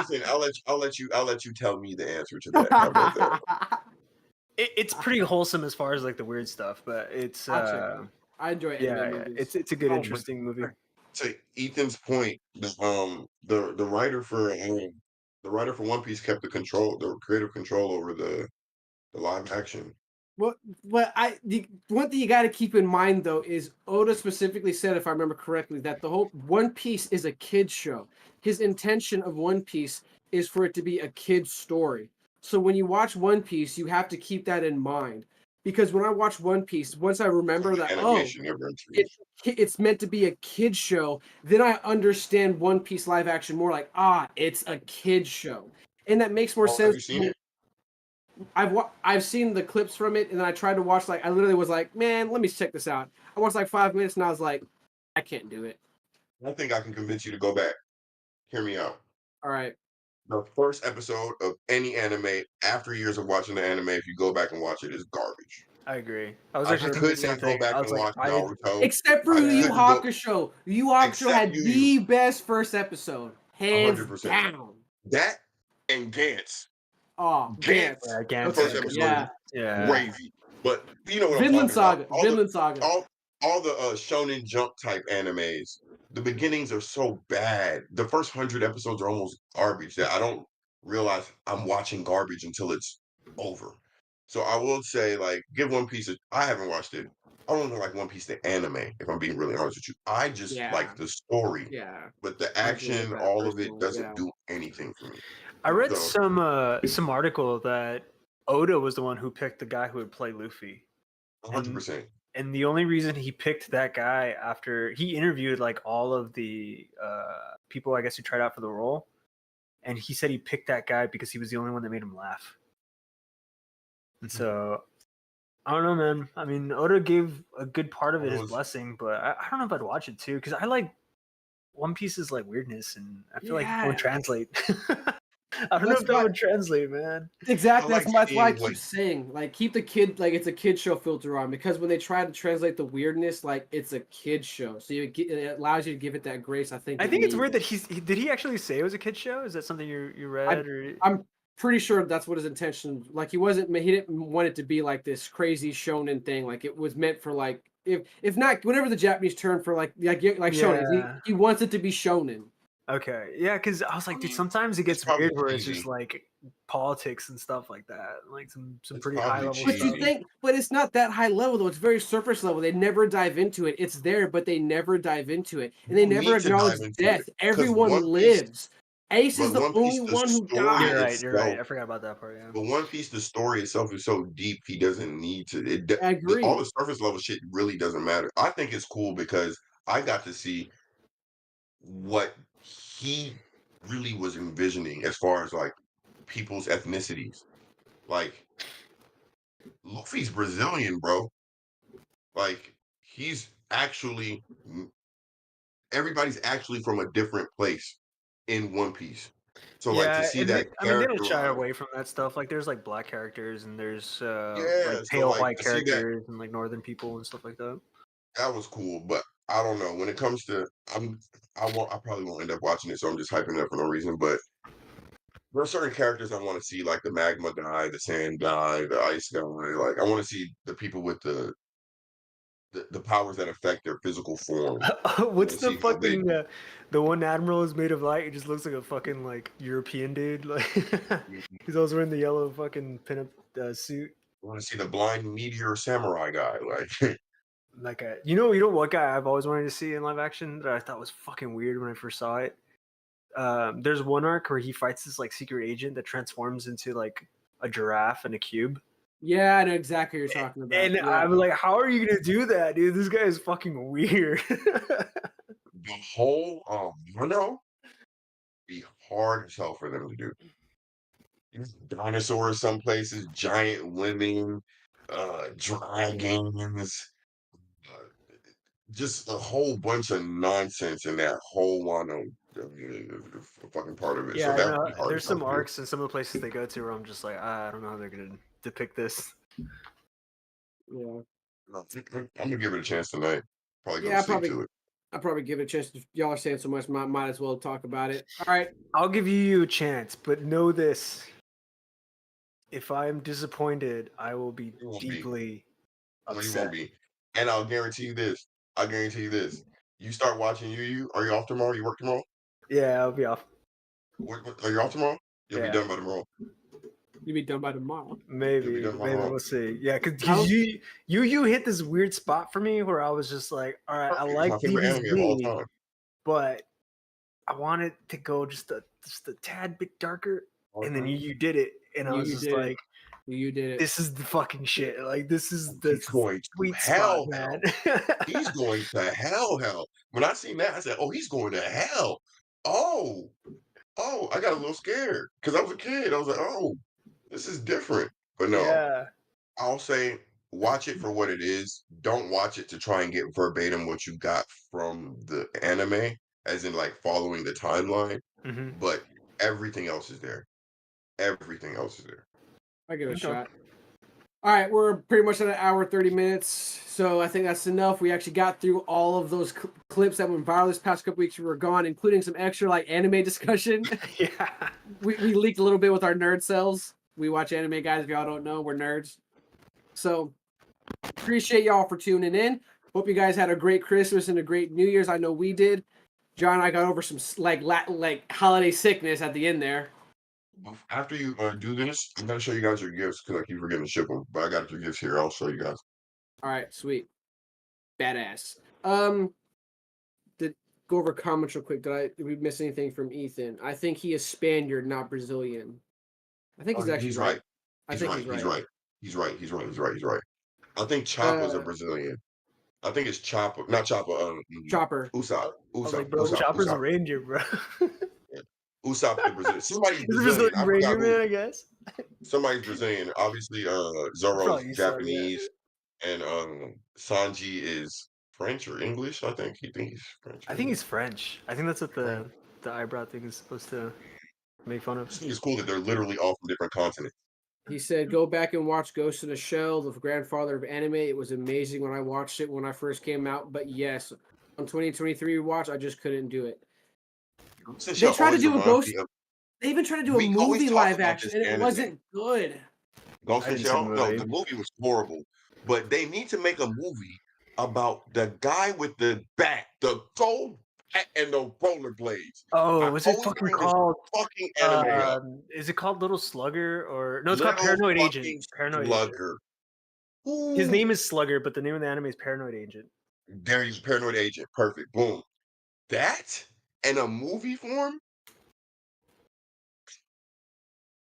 Ethan, I'll let you tell me the answer to that. How about that? It's pretty wholesome as far as like the weird stuff, but it's I enjoy anime movies. it's a good interesting movie. To Ethan's point, the writer for One Piece kept the creative control over the live action. Well, one thing you got to keep in mind though is Oda specifically said, if I remember correctly, that the whole One Piece is a kid's show. His intention of One Piece is for it to be a kid's story. So when you watch One Piece, you have to keep that in mind. Because when I watch One Piece, once I remember that, Animation never introduced. it's meant to be a kid's show, then I understand One Piece live action more like, it's a kid's show. And that makes more Oh, sense. have you seen it? I've seen the clips from it, and then I tried to watch. Like, I literally was like, man, let me check this out. I watched like 5 minutes, and I was like, I can't do it. I think I can convince you to go back. Hear me out. All right. The first episode of any anime, after years of watching the anime, if you go back and watch it, is garbage. I agree. I was I actually thinking the could same not go thing. back I was and like, watch Naruto. Except for I Yu Yu couldn't go- Hakusho. Yu Yu Hakusho Except had Yu the Yu. best first episode, hands 100%. down. That and Gantz. Oh, Gantz. Gantz. Yeah, The Gantz first is episode Yeah. Yeah. is crazy. But you know what I'm Vinland talking Saga. about. Vinland Saga. All the Shonen Jump type animes, the beginnings are so bad. The first 100 episodes are almost garbage that I don't realize I'm watching garbage until it's over. So I will say, like, give One Piece I haven't watched it. I don't even like One Piece the anime, if I'm being really honest with you. I just Yeah. like the story. Yeah. But the I'm good with action, that all of it personally, doesn't yeah. do anything for me. I read So some article that Oda was the one who picked the guy who would play Luffy. 100%. And the only reason he picked that guy after he interviewed like all of the people, I guess, who tried out for the role, and he said he picked that guy because he was the only one that made him laugh. And so I don't know, man. I mean, Oda gave a good part of it his blessing, but I don't know if I'd watch it too because I like One Piece's like weirdness, and I feel like it would translate. I don't know if that would translate, man. Exactly. I like That's why I seeing keep saying, like, keep the kid, like, it's a kid show filter on, because when they try to translate the weirdness, like, it's a kid show, so it allows you to give it that grace. I think It's weird that did he actually say it was a kid show? Is that something you read or? I'm pretty sure that's what his intention. Like, he didn't want it to be like this crazy shonen thing. Like, it was meant for like, if not, whatever the Japanese term for like shonen, he wants it to be shonen. Okay, yeah, because I was like, dude, sometimes it gets weird where it's just like politics and stuff like that, like some pretty high level But stuff. but it's not that high level though. It's very surface level. They never dive into it. It's there, but they never dive into it, and they never acknowledge death. Everyone lives. Ace is the only one who dies. You're right. I forgot about that part. Yeah. But One Piece, the story itself is so deep. He doesn't need to. I agree. All the surface level shit really doesn't matter. I think it's cool because I got to see what he really was envisioning as far as like people's ethnicities. Like Luffy's Brazilian, bro. Like he's actually everybody's actually from a different place in One Piece. So like to see that I mean, they don't shy characterized. away from that stuff. Like, there's like black characters and there's Yeah, like so, pale like, white to see that- characters and like northern people and stuff like that. That was cool, but I don't know. When it comes to I probably won't end up watching it, so I'm just hyping it up for no reason. But there are certain characters I want to see, like the magma guy, the sand guy, the ice guy. Like I want to see the people with the powers that affect their physical form. What's the see how they- fucking the one admiral is made of light? He just looks like a fucking like European dude. Like he's always wearing the yellow fucking pinup suit. I want to see the blind meteor samurai guy. Like Like you know what guy I've always wanted to see in live action that I thought was fucking weird when I first saw it. There's one arc where he fights this like secret agent that transforms into like a giraffe and a cube. Yeah, I know exactly what you're talking about. And yeah. I'm like, how are you gonna do that, dude? This guy is fucking weird. the whole Bruno be hard as hell for them to do. Dinosaurs, some places, giant women, dragons, just a whole bunch of nonsense in that whole Wano fucking part of it. Yeah, so that would be hard. there's some arcs and some of the places they go to where I'm just like, I don't know how they're gonna depict this. Yeah. I'm gonna give it a chance tonight. Probably Yeah, gonna sleep to it. I'll probably give it a chance. If y'all are saying so much, might as well talk about it. All right. I'll give you a chance, but know this. If I'm disappointed, I will be deeply No, you upset. won't be. And I'll guarantee you this. You start watching Yu. Are you off tomorrow? You work tomorrow? Yeah, I'll be off. Are you off tomorrow? You'll Yeah. be done by tomorrow. You'll be done by tomorrow. Maybe done by tomorrow. we'll see. Yeah, because you hit this weird spot for me where I was just like, all right, I It's like my favorite anime of all DBZ, time. but I want it to go just a tad bit darker. And then you did it, and I was just like, you did it. This is the fucking shit. Like this is the He's going to sweet hell, spot, man. He's going to hell. When I seen that, I said, "Oh, he's going to hell." Oh, I got a little scared because I was a kid. I was like, "Oh, this is different." But no, Yeah. I'll say watch it for what it is. Don't watch it to try and get verbatim what you got from the anime, as in like following the timeline. Mm-hmm. But everything else is there. Everything else is there. I give it a shot. All right, we're pretty much at an hour 30 minutes, so I think that's enough. We actually got through all of those clips that went viral this past couple weeks. We were gone, including some extra like anime discussion. Yeah, we leaked a little bit with our nerd selves. We watch anime, guys. If y'all don't know, we're nerds. So appreciate y'all for tuning in. Hope you guys had a great Christmas and a great New Year's. I know we did. John and I got over some like holiday sickness at the end there. After you do this, I'm gonna show you guys your gifts because I keep forgetting to ship them. But I got your gifts here. I'll show you guys. All right, sweet, badass. Did go over comments real quick. Did we miss anything from Ethan? I think he is Spaniard, not Brazilian. I think he's actually right. He's right. I think Chopper's a Brazilian. I think it's Chopper, not Chopper. Chopper. Usopp. Chopper's a ranger, bro. Usopp the Brazilian. Somebody's Brazilian. I Ranger man, I guess. Somebody's Brazilian. Obviously, Zoro's Japanese, and Sanji is French or English. I think he's French. I think he's French. I think that's what the eyebrow thing is supposed to make fun of. I think it's cool that they're literally all from different continents. He said, "Go back and watch Ghost in the Shell, the grandfather of anime. It was amazing when I watched it when I first came out. But yes, on 2023 watch, I just couldn't do it." They tried to do a Ghost. They even tried to do a movie live action, and it wasn't good. Ghost in the Shell? No, the movie was horrible. But they need to make a movie about the guy with the bat, the gold bat and the rollerblades. Oh, what's it fucking called? Fucking anime. Is it called Little Slugger or no? It's called Paranoid Agent. Paranoid Slugger. Agent. His name is Slugger, but the name of the anime is Paranoid Agent. There he's Paranoid Agent. Perfect. Boom. That in a movie form?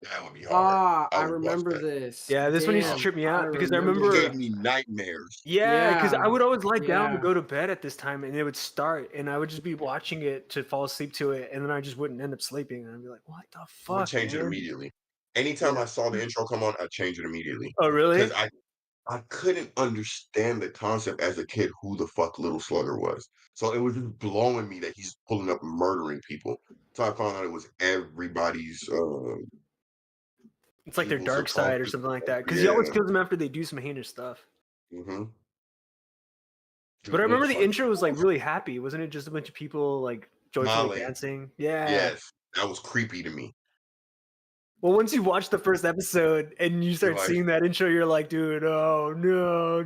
That would be hard. I remember this. Yeah, this one used to trip me out because I remember it gave me nightmares. Yeah, because I would always lie down to go to bed at this time, and it would start, and I would just be watching it to fall asleep to it, and then I just wouldn't end up sleeping, and I'd be like, "What the fuck?" I change it immediately. Anytime I saw the intro come on, I change it immediately. Oh, really? Because I couldn't understand the concept as a kid who the fuck Little Slugger was. So it was just blowing me that he's pulling up and murdering people. So I found out it was everybody's. It's like their dark side or something like that. Because he always kills them after they do some heinous stuff. Mm-hmm. But I remember the intro was like really happy. Wasn't it just a bunch of people like joyfully dancing? Yeah. Yes. That was creepy to me. Well, once you watch the first episode and you start seeing that intro, you're like, dude, oh, no.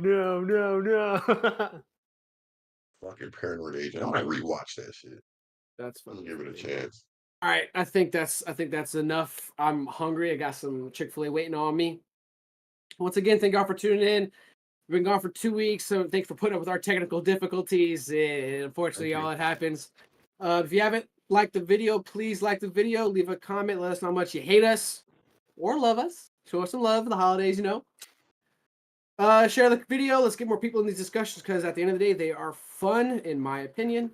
Fucking Paranoid Agent. I might rewatch that shit. That's fun. Give it a chance. All right, I think that's enough. I'm hungry. I got some Chick-fil-A waiting on me. Once again, thank y'all for tuning in. We've been gone for 2 weeks, so thanks for putting up with our technical difficulties. And unfortunately, y'all, it happens. If you haven't liked the video, please like the video. Leave a comment. Let us know how much you hate us or love us. Show us some love for the holidays, you know. Share the video. Let's get more people in these discussions because at the end of the day, they are fun, in my opinion.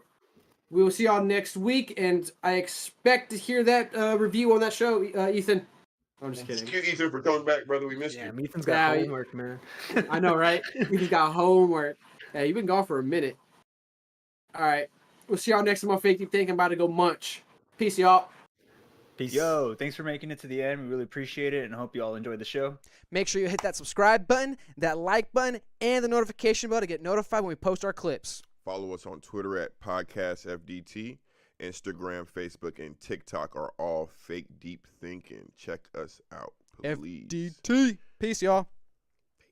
We will see y'all next week, and I expect to hear that review on that show, Ethan. I'm just kidding. Thank you, Ethan, for coming back, brother. We missed you. Ethan's got homework, man. I know, right? Ethan's got homework. Hey, you've been gone for a minute. All right. We'll see y'all next time on Fake Deep Think. I'm about to go munch. Peace, y'all. Peace. Yo, thanks for making it to the end. We really appreciate it and hope you all enjoyed the show. Make sure you hit that subscribe button, that like button, and the notification bell to get notified when we post our clips. Follow us on Twitter at PodcastFDT. Instagram, Facebook, and TikTok are all Fake Deep Thinking. Check us out, please. FDT. Peace, y'all.